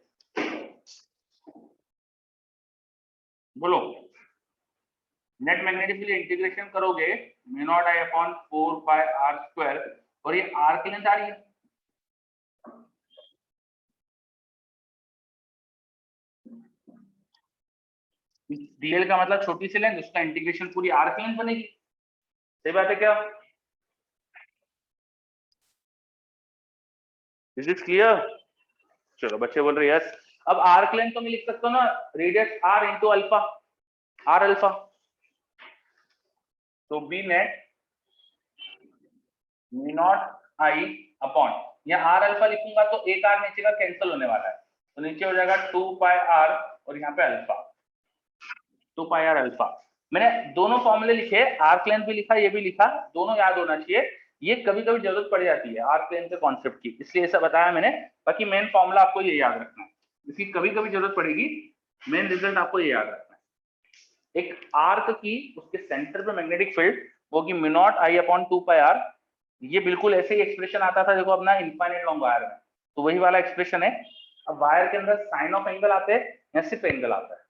S1: बोलो, नेट मैग्नेटिक फील्ड इंटीग्रेशन करोगे mu naught I upon 4 pi R square, और ये आर की लेंथ आ रही है, डीएल का मतलब छोटी सी लेंथ, उसका इंटीग्रेशन पूरी आर की लेंथ बनेगी। सही बात है क्या? Is it clear? चलो बच्चे बोल रहे यस। अब आर्क लेंथ तो मैं लिख सकता हूँ ना, radius R into alpha, R alpha, तो B net mu naught I upon, यहाँ आर अल्फा लिखूंगा तो एक आर नीचे का कैंसिल होने वाला है, तो नीचे हो जाएगा 2 पाई आर, और यहाँ पे अल्फा, 2 पाई आर अल्फा। मैंने दोनों फॉर्मूले लिखे, आर्क लेंथ भी लिखा, ये भी लिखा, दोनों याद होना चाहिए। ये कभी कभी जरूरत पड़ जाती है आर्क लेंथ के कॉन्सेप्ट की, इसलिए ऐसा बताया मैंने। बाकी मेन फॉर्मूला आपको ये याद रखना है, इसकी कभी कभी जरूरत पड़ेगी, मेन रिजल्ट आपको ये याद रखना है। एक आर्क की, उसके सेंटर पे मैग्नेटिक फील्ड होगी mu naught I upon 2 pi R. ये बिल्कुल ऐसे ही एक्सप्रेशन आता था देखो अपना इनफाइनाइट लॉन्ग वायर में, तो वही वाला एक्सप्रेशन है। अब वायर के अंदर साइन ऑफ एंगल आते हैं या सिर्फ एंगल आता है,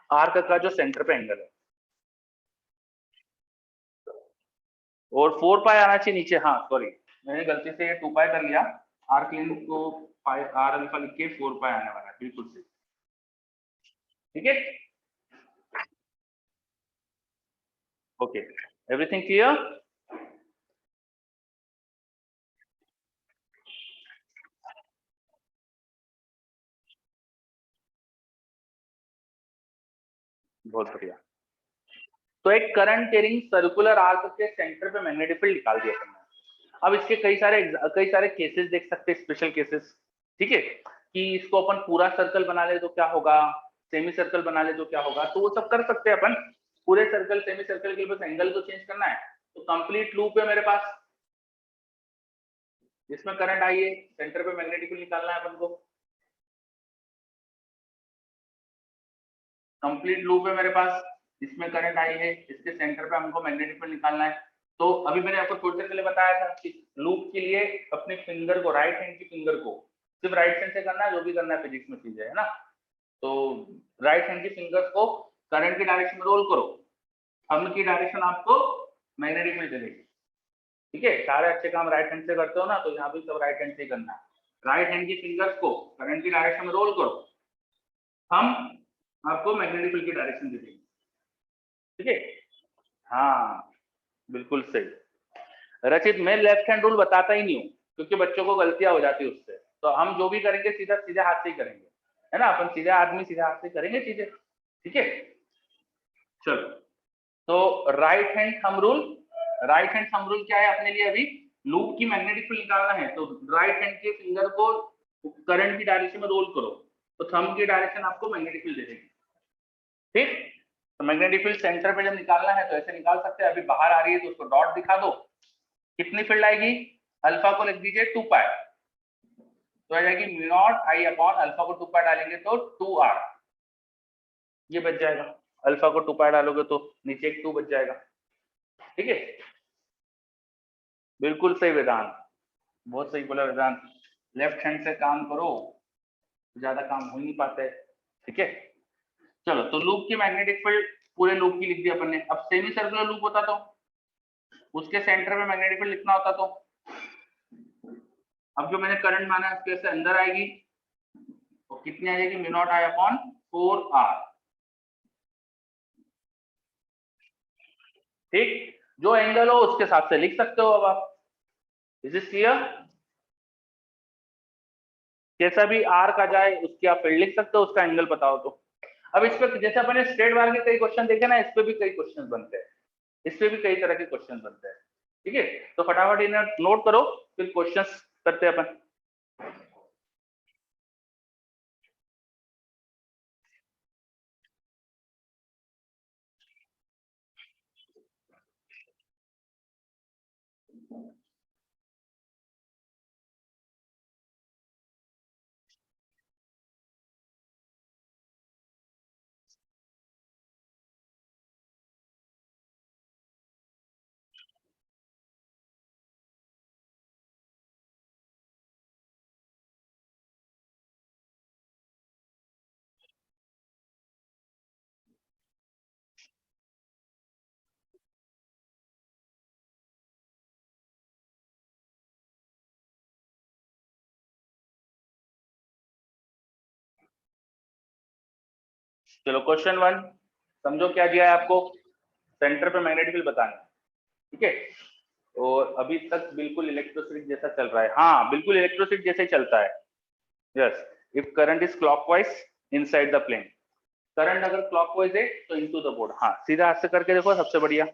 S1: आर्क का जो सेंटर पे एंगल है, और 4 पाई आना चाहिए नीचे। हाँ सॉरी, मैंने गलती से 2 पाई कर लिया, आर्क लेंथ को पाई आर अल्फा लिख के 4 पाई आने वाला है, बिल्कुल सही। ठीक है, ओके, एवरीथिंग क्लियर? बहुत बढ़िया। तो एक करंट कैरिंग सर्कुलर आर्क के सेंटर पे मैग्नेटिक फील्ड निकाल दिया हमने। अब इसके कई सारे केसेस देख सकते हैं, स्पेशल केसेस। ठीक है, कि इसको अपन पूरा सर्कल बना ले तो क्या होगा, सेमी सर्कल बना ले तो क्या होगा, तो वो सब कर सकते हैं अपन। पूरे सर्कल, सेमी सर्कल के लिए बस एंगल को चेंज करना है। तो कंप्लीट लूप है मेरे पास, इसमें करंट आई है, सेंटर पे मैग्नेटिक फील्ड निकालना है अपन को। कंप्लीट लूप है मेरे पास, इसमें करंट आई है, इसके सेंटर पे हमको मैग्नेटिक फील्ड निकालना है। तो अभी मैंने आपको थोड़ी देर पहले बताया था कि लूप के लिए अपने फिंगर को, राइट हैंड की फिंगर को सिर्फ राइट हैंड से करना है, जो भी करना है फिजिक्स में चीजें है ना। तो राइट हैंड की फिंगर्स को करंट की डायरेक्शन में रोल करो, थंब की डायरेक्शन आपको मैग्नेटिक फील्ड देगी। ठीक है, सारे अच्छे काम राइट हैंड से करते हो ना, तो यहाँ भी सब राइट हैंड से ही करना है। राइट हैंड की फिंगर्स को करंट की डायरेक्शन में रोल करो, हम आपको मैग्नेटिक फील्ड की डायरेक्शन दे देंगे। ठीक है, हाँ बिल्कुल सही। रचित, मैं लेफ्ट हैंड रूल बताता ही नहीं हूँ, क्योंकि बच्चों को गलतियां हो जाती है उससे। तो हम जो भी करेंगे सीधा सीधे हाथ से ही करेंगे, है ना, अपन सीधे आदमी सीधे हाथ से करेंगे चीजें। ठीक है, चलो, तो right hand thumb rule, right hand thumb rule क्या है अपने लिए, अभी लूप की मैग्नेटिक फील्ड निकालना है, तो राइट हैंड के फिंगर को करंट की डायरेक्शन में रोल करो, तो थंब की डायरेक्शन आपको मैग्नेटिक फील्ड दे देगी। ठीक, तो मैग्नेटिक फील्ड सेंटर पे जब निकालना है तो ऐसे निकाल सकते हैं। अभी बाहर आ रही है तो उसको डॉट दिखा दो, कितनी फील्ड आएगी, अल्फा को लिख दीजिए 2 पाई, तो आ जाएगी mu naught I upon alpha को 2 पाई डालेंगे तो 2r, ये बच जाएगा। अल्फा को 2 पाई डालोगे तो नीचे एक 2 बच जाएगा। ठीक है, बिल्कुल सही वेदांत, बहुत सही बोला वेदांत। लेफ्ट हैंड से काम करो, ज्यादा काम हो नहीं पाता है। ठीक है, चलो तो लूप की मैग्नेटिक फील्ड पूरे लूप की लिख दी अपन ने। अब सेमी सर्कुलर लूप होता तो उसके सेंटर में मैग्नेटिक फील्ड लिखना होता, तो अब जो मैंने करंट माना है उसके से अंदर आएगी तो कितनी आ जाएगी, mu naught I upon 4r। ठीक, जो एंगल हो उसके हिसाब से लिख सकते हो। अब आप, इज इट क्लियर? जैसा भी आर का जाए उसकी आप फील्ड लिख सकते हो, उसका एंगल बताओ तो। अब इस पे जैसे अपने स्ट्रेट बार के कई क्वेश्चन देखे ना, इस पे भी कई क्वेश्चन बनते हैं, इस पे भी कई तरह के क्वेश्चन बनते हैं। ठीक है, तो फटाफट इन्हें नोट करो, फिर क्वेश्चंस करते हैं अपन। चलो क्वेश्चन 1 समझो, क्या दिया है आपको, सेंटर पे मैग्नेटिक फील्ड बताना है। ठीक है, और अभी तक बिल्कुल इलेक्ट्रोस्टैटिक जैसा चल रहा है। हाँ, बिल्कुल इलेक्ट्रोस्टैटिक जैसा ही चलता है। Yes, if current is clockwise inside the plane, current अगर क्लॉकवाइज है तो इनटू द बोर्ड। हाँ, सीधा हाथ से करके देखो, सबसे बढ़िया।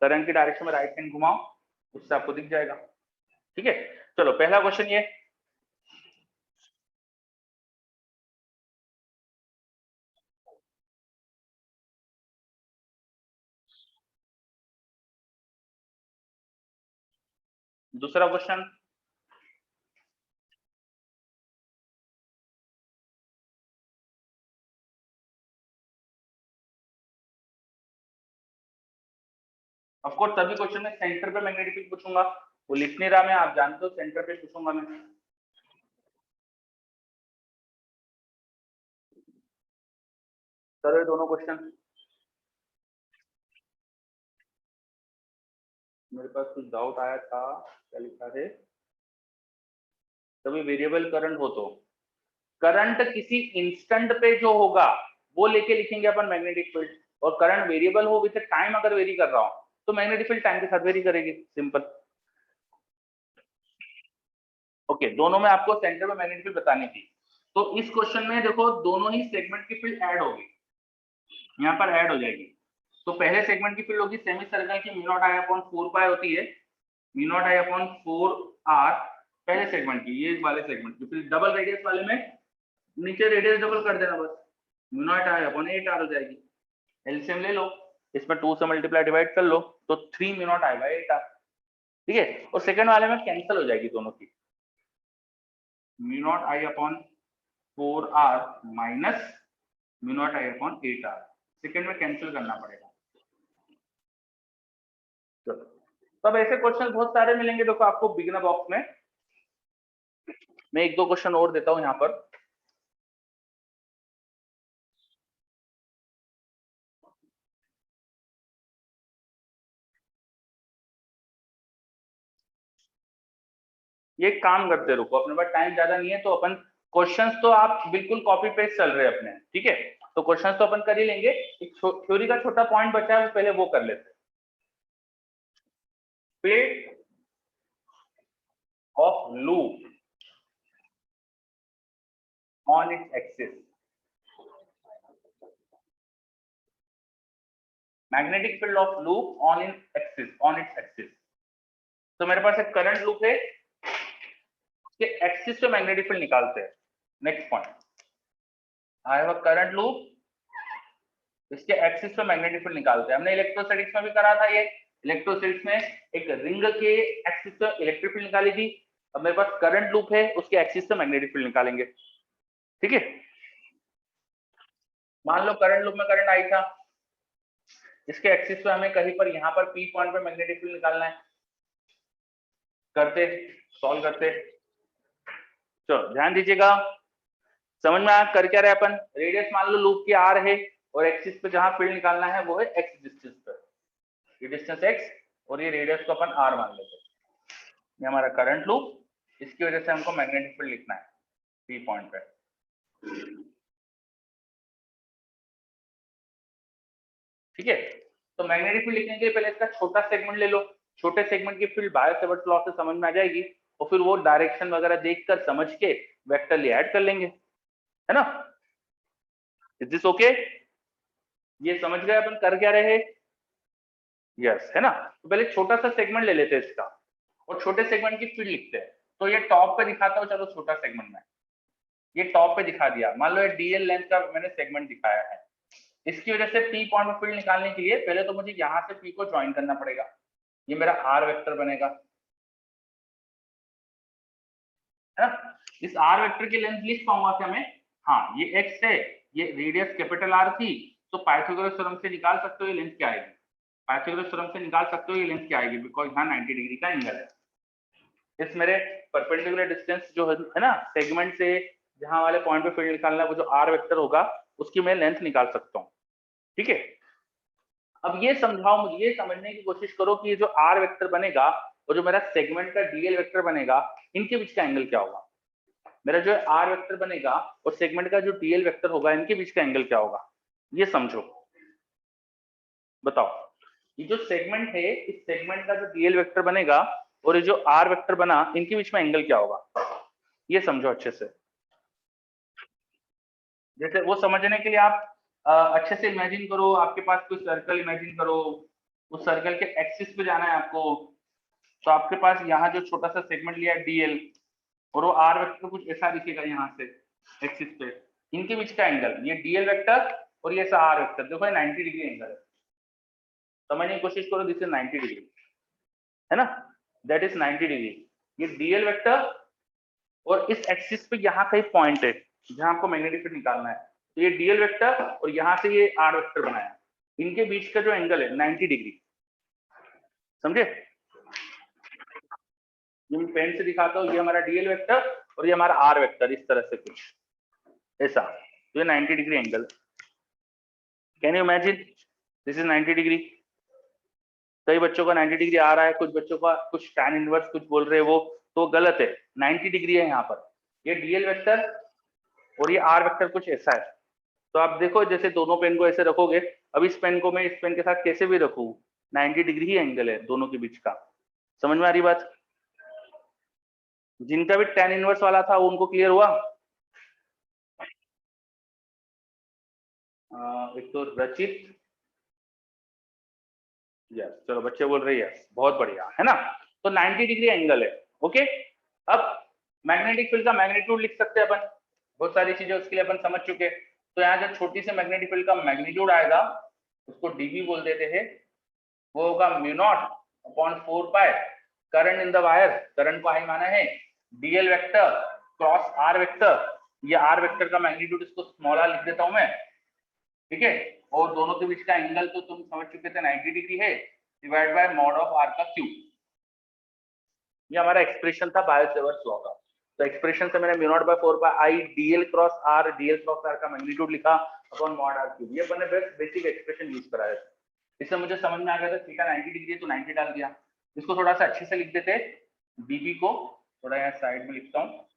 S1: करंट की डायरेक्शन में राइट हैंड घुमाओ, उससे आपको दिख जाएगा। ठीक है, चलो पहला क्वेश्चन ये, दूसरा क्वेश्चन, ऑफ कोर्स सभी क्वेश्चन में सेंटर पे मैग्नेटिक फील्ड पूछूंगा, वो लिख नहीं रहा मैं, आप जानते हो सेंटर पे पूछूंगा मैं। करो ये दोनों क्वेश्चन। मेरे पास कुछ डाउट आया था, क्या लिखा है, कभी वेरिएबल करंट हो तो करंट किसी इंस्टेंट पे जो होगा वो लेके लिखेंगे अपन मैग्नेटिक फील्ड, और करंट वेरिएबल हो विद टाइम अगर वेरी कर रहा हो तो मैग्नेटिक फील्ड टाइम के साथ वेरी करेगी, सिंपल। ओके, दोनों में आपको सेंटर में मैग्नेटिक फील्ड बतानी थी। तो इस क्वेश्चन में देखो दोनों ही सेगमेंट की फील्ड ऐड होगी, यहाँ पर ऐड हो जाएगी। तो पहले सेगमेंट की फील्ड होगी सेमी सर्कल की, mu naught I upon 4 pi होती है, mu naught I upon 4 R पहले सेगमेंट की, ये वाले सेगमेंट की। फिर डबल रेडियस वाले में नीचे रेडियस डबल कर देना बस, mu naught I upon 8 R हो जाएगी। एलसीएम ले लो, इसमें 2 से मल्टीप्लाई डिवाइड कर लो तो 3 म्यू नॉट आएगा 8 आर। ठीक है, और सेकंड वाले में कैंसिल हो जाएगी दोनों की, mu naught I upon 4 R minus mu naught I upon 8 R, second में कैंसिल करना पड़ेगा। चलो, तब ऐसे क्वेश्चन बहुत सारे मिलेंगे देखो आपको बिगिनर बॉक्स में। मैं एक दो क्वेश्चन और देता हूं यहाँ पर। ये काम करते रुको, अपने पास टाइम ज्यादा नहीं है तो अपन क्वेश्चंस तो आप बिल्कुल कॉपी पेस्ट चल रहे हैं अपने। ठीक है, तो क्वेश्चंस तो अपन कर ही लेंगे, एक थ्योरी का छोटा पॉइंट बचा है पहले वो कर लेते हैं। Plate of loop on its axis, magnetic field of loop on in axis, on its axis. तो मेरे पास एक करंट लूप है, उसके एक्सिस पे मैग्नेटिक फील्ड निकालते हैं। Next point, I have a current loop, इसके एक्सिस पे मैग्नेटिक फील्ड निकालते हैं। हमने इलेक्ट्रोस्टैटिक्स में भी करा था ये, इलेक्ट्रोस्टैटिक्स में एक रिंग के एक्सिस पे इलेक्ट्रिक फील्ड निकाली थी, अब मेरे पास करंट लूप है, उसके एक्सिस से मैग्नेटिक फील्ड निकालेंगे। ठीक है, मान लो करंट लूप में करंट आई था, इसके एक्सिस पे हमें कहीं पर यहाँ पर पी पॉइंट पे मैग्नेटिक फील्ड निकालना है। करते, सॉल्व करते। चलो ध्यान दीजिएगा, समझ में आया कर क्या रहे अपन। रेडियस मान लो लूप की आर है और एक्सिस पे जहां फील्ड निकालना है वो है एक्स डिस्टेंस पर, ये डिस्टेंस एक्स और ये रेडियस को अपन आर मान लेते हैं। ये हमारा करंट लूप, इसकी वजह से हमको मैग्नेटिक फील्ड लिखना है पी पॉइंट पे। ठीक है, तो मैग्नेटिक फील्ड लिखने के लिए पहले इसका छोटा सेगमेंट ले लो, छोटे सेगमेंट की फील्ड बायो-सेवर्ट्स लॉ से समझ में आ जाएगी और फिर वो डायरेक्शन वगैरह देखकर समझ के वेक्टर ऐड कर लेंगे, है ना। Is this okay? ये समझ गए अपन कर क्या रहे हैं? यस, है ना। तो पहले छोटा सा सेगमेंट ले लेते हैं इसका और छोटे सेगमेंट की फील्ड लिखते हैं। तो ये टॉप पे दिखाता हूँ, चलो छोटा सेगमेंट में, ये टॉप पे दिखा दिया। मान लो ये डीएल लेंथ का मैंने सेगमेंट दिखाया है, इसकी वजह से पी पॉइंट में फील्ड निकालने के लिए पहले तो मुझे यहाँ से पी को ज्वाइन करना पड़ेगा, ये मेरा आर वेक्टर बनेगा, है ना। इस आर वेक्टर की लेंथ लिख पाऊंगा क्या मैं? हाँ, ये एक्स है, ये रेडियस कैपिटल आर थी, तो पाइथागोरस थ्योरम से निकाल सकते हो ये लेंथ क्या आएगी, पाइथागोरस थ्योरम से निकाल सकते हो ये लेंथ क्या आएगी, बिकॉज यहाँ 90 डिग्री का एंगल है। इस मेरे परपेंडिकुलर डिस्टेंस जो है ना सेगमेंट से जहां वाले पॉइंट पे फील्ड निकालना है, वो जो आर वेक्टर होगा उसकी मैं लेंथ निकाल सकता हूँ। ठीक है, अब ये समझाओ मुझे, ये समझने की कोशिश करो कि ये जो आर वेक्टर बनेगा और जो मेरा सेगमेंट का डीएल वेक्टर बनेगा, इनके बीच का एंगल क्या होगा। मेरा जो आर वेक्टर बनेगा और सेगमेंट का जो डीएल वेक्टर होगा, इनके बीच का एंगल क्या होगा, ये समझो। बताओ, ये जो सेगमेंट है, इस सेगमेंट का जो डीएल वेक्टर बनेगा और ये जो आर वेक्टर बना, इनके बीच में एंगल क्या होगा, ये समझो अच्छे से। जैसे वो समझने के लिए आप अच्छे से इमेजिन करो, आपके पास कोई सर्कल इमेजिन करो, उस सर्कल के एक्सिस पे जाना है आपको। तो आपके पास यहाँ जो छोटा सा सेगमेंट लिया है डीएल, और वो आर वेक्टर कुछ ऐसा दिखेगा यहाँ से एक्सिस पे, इनके बीच का एंगल, ये डीएल वेक्टर और ये ऐसा आर वेक्टर, देखो ये 90 डिग्री एंगल है। समझने की कोशिश करो, दिस इज 90 डिग्री, है ना, दैट इज 90 डिग्री। ये डीएल वेक्टर और इस एक्सिस पे यहाँ कहीं पॉइंट है जहां आपको मैग्नेटिक फील्ड निकालना है, तो ये डीएल वेक्टर और यहाँ से ये आर वेक्टर बनाया, इनके बीच का जो एंगल है 90 डिग्री, समझे। ये मैं पेन से दिखाता हूँ, ये हमारा डीएल वेक्टर और ये हमारा आर वेक्टर, इस तरह से कुछ ऐसा, तो ये 90 degree angle. Can you imagine, this is 90 degree. कई बच्चों का 90 डिग्री आ रहा है, कुछ बच्चों का कुछ tan इनवर्स कुछ बोल रहे हैं वो, तो गलत है। 90 डिग्री है यहाँ पर, ये डीएल वेक्टर और ये आर वेक्टर कुछ ऐसा है। तो आप देखो, जैसे दोनों पेन को ऐसे रखोगे, अब इस पेन को मैं इस पेन के साथ कैसे भी रखूं, 90 डिग्री ही एंगल है दोनों के बीच का। समझ में आ रही बात? जिनका भी tan इनवर्स वाला था वो उनको क्लियर हुआ? एक तो रचित, यस, चलो बच्चे बोल रहे हैं बहुत बढ़िया, है ना। तो 90 डिग्री एंगल है, ओके। अब मैग्नेटिक फील्ड का मैग्नीट्यूड लिख सकते हैं अपन, बहुत सारी चीजें उसके लिए अपन समझ चुके। तो यहाँ जो छोटी सी मैग्नेटिक फील्ड का मैग्नीट्यूड आएगा उसको डीबी बोल देते हैं, वो होगा mu naught upon 4 pi current in the wire, current को आई माना है, DL vector cross R vector, ये आर वेक्टर का मैग्नीट्यूड इसको स्मॉल आर लिख देता हूं मैं, ठीक है। और दोनों के बीच का एंगल तो तुम समझ चुके थे 90 डिग्री है, divide by mod of R का क्यूब। ये हमारा एक्सप्रेशन था बायो-सेवर्ट्स लॉ का। तो एक्सप्रेशन से मैंने mu naught by 4 pi I DL cross R, DL cross R का मैग्नीट्यूड लिखा अपॉन मॉड आर क्यूब। ये मैंने बस बेसिक एक्सप्रेशन यूज कराया था, इससे मुझे समझ में आ गया था थीटा 90 डिग्री है तो 90 डाल दिया। इसको थोड़ा सा अच्छे से लिख देते, डीबी को थोड़ा यहाँ साइड में लिखता हूँ,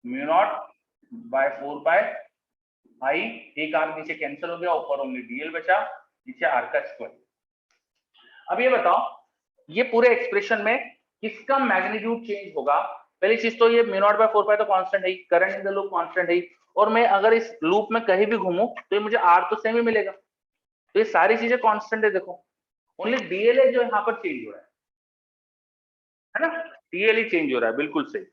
S1: म्यू नॉट बाय 4 पाई आई, एक आर नीचे कैंसिल हो गया, ऊपर ओनली डीएल बचा, नीचे आर का स्क्वायर। अब ये बताओ, ये पूरे एक्सप्रेशन में किसका मैग्नीट्यूड चेंज होगा। पहली चीज तो ये म्यू नॉट बाय 4 पाई तो कांस्टेंट है, current in the loop constant है, और मैं अगर इस लूप में कहीं भी घूमूं तो ये मुझे आर तो सेम ही मिलेगा, तो ये सारी चीजें कांस्टेंट है। देखो ओनली डीएल है जो यहाँ पर चेंज हो रहा है ना, डीएल ही चेंज हो रहा है, बिल्कुल सही।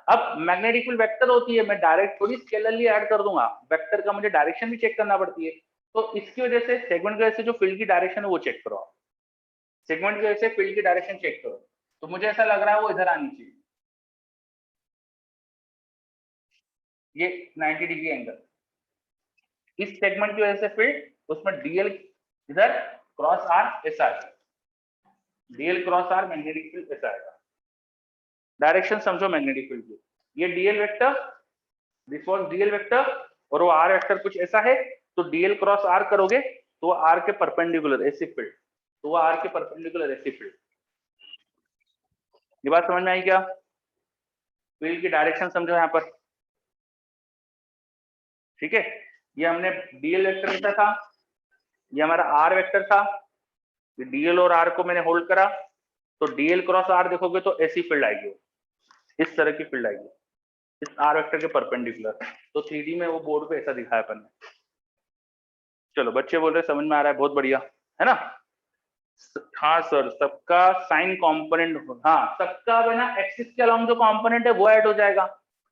S1: अब मैग्नेटिक फील्ड वेक्टर होती है, मैं डायरेक्ट थोड़ी स्केलरली ऐड कर दूंगा, वेक्टर का मुझे डायरेक्शन भी चेक करना पड़ती है। तो इसकी वजह से सेगमेंट की वजह से जो फील्ड की डायरेक्शन है वो चेक करो आप, सेगमेंट की वजह से फील्ड की डायरेक्शन चेक करो, तो मुझे ऐसा लग रहा है वो इधर आनी चाहिए, ये 90 डिग्री एंगल, इस सेगमेंट की वजह से फील्ड, उसमें डीएल इधर क्रॉस आर ऐसा आएगा, DL cross R magnetic field ऐसा आएगा। डायरेक्शन समझो मैग्नेटिक फील्ड की, ये DL vector, this was DL vector, और वो आर वेक्टर कुछ ऐसा है, तो डीएल क्रॉस आर करोगे तो वो आर के परपेंडिकुलर ऐसी फील्ड, तो वो आर के परपेंडिकुलर ऐसी फील्ड। ये बात समझ में आई क्या? फील्ड की डायरेक्शन समझो यहाँ पर, ठीक है। ये हमने डीएल वेक्टर लिखा था, ये हमारा आर वेक्टर था, ये डीएल और आर को मैंने होल्ड करा, तो डीएल क्रॉस आर देखोगे तो ऐसी फील्ड आएगी, इस तरह की फील्ड आएगी इस आर वेक्टर के परपेंडिकुलर। तो 3D में वो बोर्ड पे ऐसा दिखाया अपन ने। चलो बच्चे बोल रहे समझ में आ रहा है, बहुत बढ़िया है ना। हाँ सर, सबका साइन कंपोनेंट, हाँ सबका बिना एक्सिस के अलाउंग जो कंपोनेंट है वो ऐड हो जाएगा।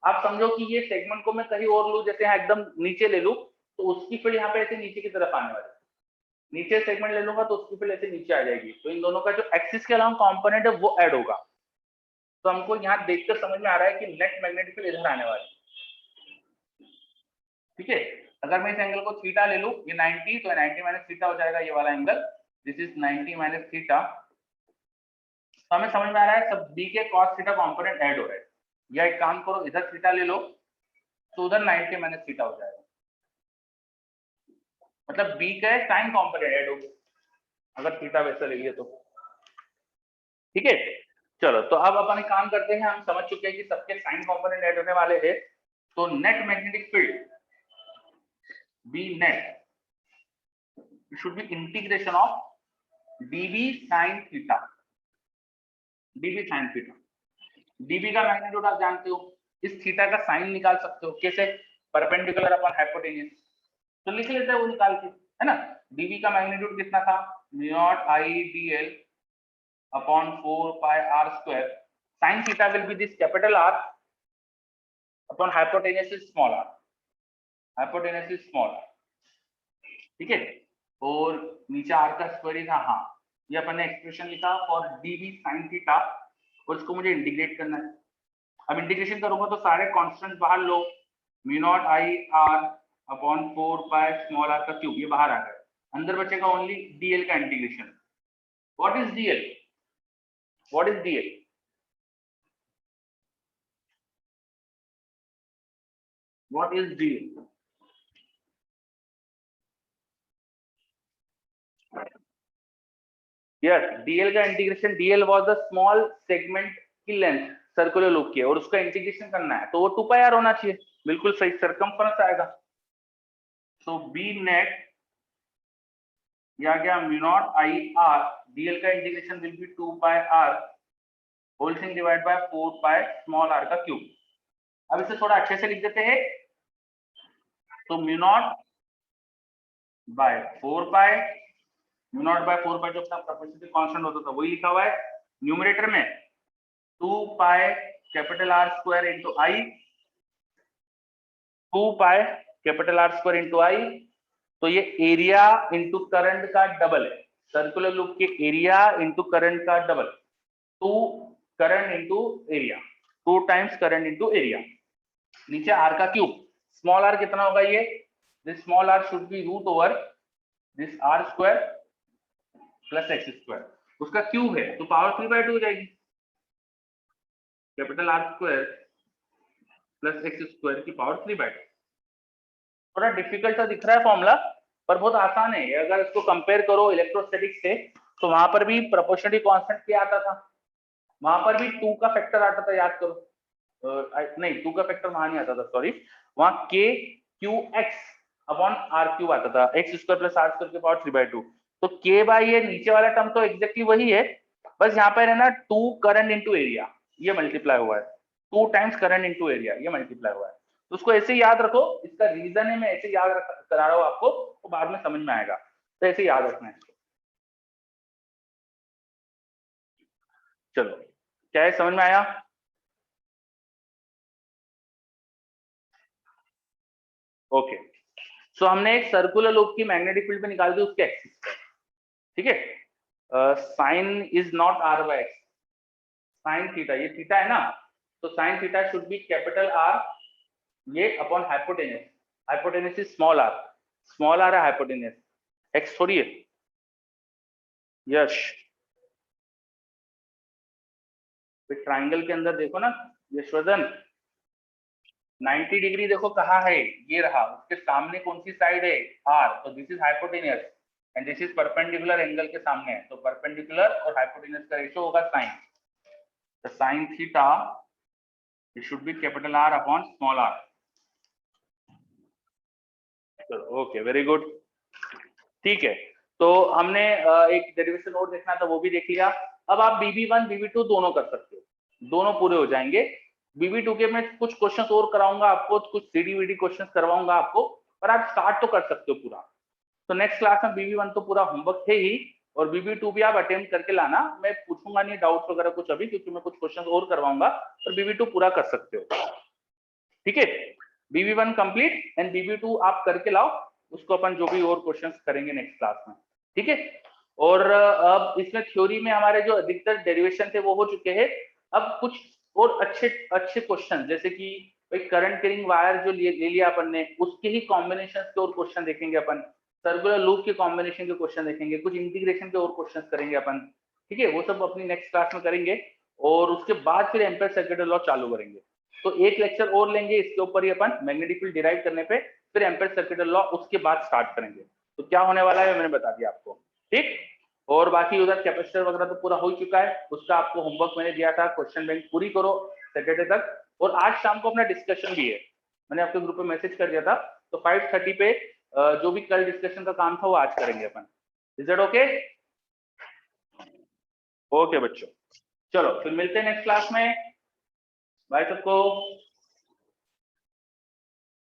S1: आप समझो कि ये सेगमेंट को मैं कहीं और लूं, जैसे यहाँ एकदम नीचे ले लूं, तो उसकी फील्ड यहाँ पे ऐसे नीचे की तरफ आने वाली है, नीचे सेगमेंट ले लूंगा तो उसकी फील्ड ऐसे नीचे आ जाएगी, तो इन दोनों का जो एक्सिस के अलाउंग कंपोनेंट है वो ऐड होगा। तो हमको यहाँ देखकर समझ में आ रहा है कि नेट मैग्नेटिक फील्ड इधर आने वाली, ठीक है। अगर मैं इस एंगल को थीटा ले लूं, ये 90, तो 90 माइनस थीटा हो जाएगा ये वाला angle, this is 90 minus theta. तो हमें समझ में आ रहा है सब बी के cos थीटा कंपोनेंट ऐड हो रहे हैं। या एक काम करो, इधर थीटा ले लो तो उधर 90 माइनस थीटा हो जाएगा, मतलब बी का साइन कंपोनेंट ऐड हो गया अगर थीटा वैसा ले लिया तो, ठीक है। चलो तो अब अपन एक काम करते हैं, हम समझ चुके हैं कि सबके साइन कंपोनेंट ऐड होने वाले हैं, तो net magnetic field B net should be integration of DB sine theta, DB sine theta. DB का मैग्नीट्यूड आप जानते हो, इस थीटा का साइन निकाल सकते हो कैसे, परपेंडिकुलर अपॉन हाइपोटेन्यूज, तो लिख लेते हैं वो निकाल के, है ना। डीबी का मैग्नीट्यूड कितना था, mu naught I D L upon 4 pi R square, sine theta will be this capital R upon hypotenuse is small R, hypotenuse is small R, ठीक है। और नीचे आर का स्क्वायर ही था, हाँ ये अपन ने एक्सप्रेशन लिखा फॉर डीबी साइन थीटा, और इसको मुझे इंटीग्रेट करना है। अब इंटीग्रेशन करूंगा तो सारे कांस्टेंट बाहर लो, mu naught I R upon 4 pi small R का क्यूब, ये बाहर आ गया, अंदर बचेगा ओनली डीएल का integration. What is DL, what is DL, what is DL? Yes, DL का integration, DL was the small segment की लेंथ सर्कुलर लूप की, और उसका इंटीग्रेशन करना है तो वो 2 पाई आर होना चाहिए, बिल्कुल सही, सरकमफरेंस आएगा। सो बी नेट ये आ गया mu naught I R, DL का integration will be 2 pi R whole thing divide by 4 pi small R का क्यूब। अब इसे थोड़ा अच्छे से लिख देते हैं, तो mu naught by 4 pi, mu naught by 4 pi जो अपना प्रोपोर्शनल कांस्टेंट होता था वही लिखा हुआ है, न्यूमरेटर में 2 pi capital R square into I, 2 pi capital R square into I, तो ये एरिया इंटू करंट का डबल है, सर्कुलर लूप के एरिया इंटू करंट का double, 2 current into area, 2 times current into area, नीचे आर का क्यूब, स्मॉल आर कितना होगा ये, this small R should be root over this R square plus X square, उसका क्यूब है तो पावर 3/2 हो जाएगी, capital R square plus X square की पावर 3/2। थोड़ा डिफिकल्ट सा दिख रहा है फॉर्मूला, पर बहुत आसान है। अगर इसको कंपेयर करो इलेक्ट्रोस्टैटिक्स से, तो वहां पर भी प्रोपोर्शनलिटी कांस्टेंट क्या आता था, वहां पर भी 2 का फैक्टर आता था, याद करो, नहीं 2 का फैक्टर वहां नहीं आता था, सॉरी, वहां के Q X upon R cube आता था, X square plus R square की पावर 3/2, तो के बाई ये नीचे वाला टर्म तो एग्जैक्टली वही है, बस यहाँ पर है ना 2 करंट इंटू एरिया ये मल्टीप्लाई हुआ है, 2 टाइम्स करंट इंटू एरिया ये मल्टीप्लाई हुआ है, तो उसको ऐसे ही याद रखो, इसका रीजन है मैं ऐसे याद करा रहा हूँ आपको, तो बाद में समझ में आएगा, तो ऐसे याद रखना है। चलो क्या है, समझ में आया? ओके, सो हमने एक सर्कुलर लूप की मैग्नेटिक फील्ड पे निकाल दी उसके एक्सिस पर, ठीक है। Sine is not R by X, sine theta, ये थीटा है ना, तो sine theta should be capital R ये upon hypotenuse, hypotenuse is small R है हाइपोटेनस, एक्स थोड़ी है। यश ट्राइंगल के अंदर देखो ना यशवर्धन, 90 डिग्री देखो कहाँ है, ये रहा, उसके सामने कौन सी साइड है, आर, तो this is hypotenuse and this is perpendicular angle के सामने है, तो परपेंडिकुलर और हाइपोटेनियस का रेशियो होगा साइन, तो sine theta it should be capital R upon small R. Okay very good, ठीक है। तो हमने एक डेरिवेशन और देखना था, वो भी देख लिया। अब आप BB1 BB2 दोनों कर सकते हो, दोनों पूरे हो जाएंगे। BB2 के मैं कुछ क्वेश्चंस और कराऊंगा आपको, कुछ CDVD क्वेश्चंस करवाऊंगा आपको, पर आप स्टार्ट तो कर सकते हो पूरा। तो नेक्स्ट क्लास में BB1 तो पूरा होमवर्क है ही, और BB2 भी आप अटेम्प्ट करके लाना, मैं पूछूंगा नहीं डाउट्स वगैरह कुछ अभी, क्योंकि मैं कुछ क्वेश्चंस और करवाऊंगा, पर BB2 पूरा कर सकते हो, ठीक है। BB1 कंप्लीट एंड BB2 आप करके लाओ, उसको अपन जो भी और क्वेश्चंस करेंगे नेक्स्ट क्लास में, ठीक है। और अब इसमें थ्योरी में हमारे जो अधिकतर डेरिवेशन थे वो हो चुके हैं। अब कुछ और अच्छे अच्छे क्वेश्चन, जैसे कि करंट कैरिंग वायर जो ले लिया अपन ने, उसके ही कॉम्बिनेशन के और क्वेश्चन देखेंगे अपन, सर्कुलर लूप के कॉम्बिनेशन के क्वेश्चन देखेंगे, कुछ इंटीग्रेशन के और क्वेश्चन करेंगे अपन, ठीक है, वो सब अपनी नेक्स्ट क्लास में करेंगे। और उसके बाद फिर एम्पियर सर्किट लॉ चालू करेंगे, तो एक लेक्चर और लेंगे इसके ऊपर ही अपन, मैग्नेटिक फील्ड डिराइव करने पे, फिर एम्पियर सर्किट लॉ उसके बाद स्टार्ट करेंगे। तो क्या होने वाला है मैंने बता दिया आपको, ठीक। और बाकी उधर कैपेसिटर वगैरह तो पूरा हो चुका है, उसका आपको होमवर्क मैंने दिया था, क्वेश्चन बैंक पूरी करो सैटरडे तक। और आज शाम को अपना डिस्कशन भी है, मैंने आपके ग्रुप में मैसेज कर दिया था, तो 5:30 पे जो भी कल डिस्कशन का काम था वो आज करेंगे अपन। Is it okay? ओके बच्चों, चलो फिर मिलते हैं नेक्स्ट क्लास में, बाय सबको।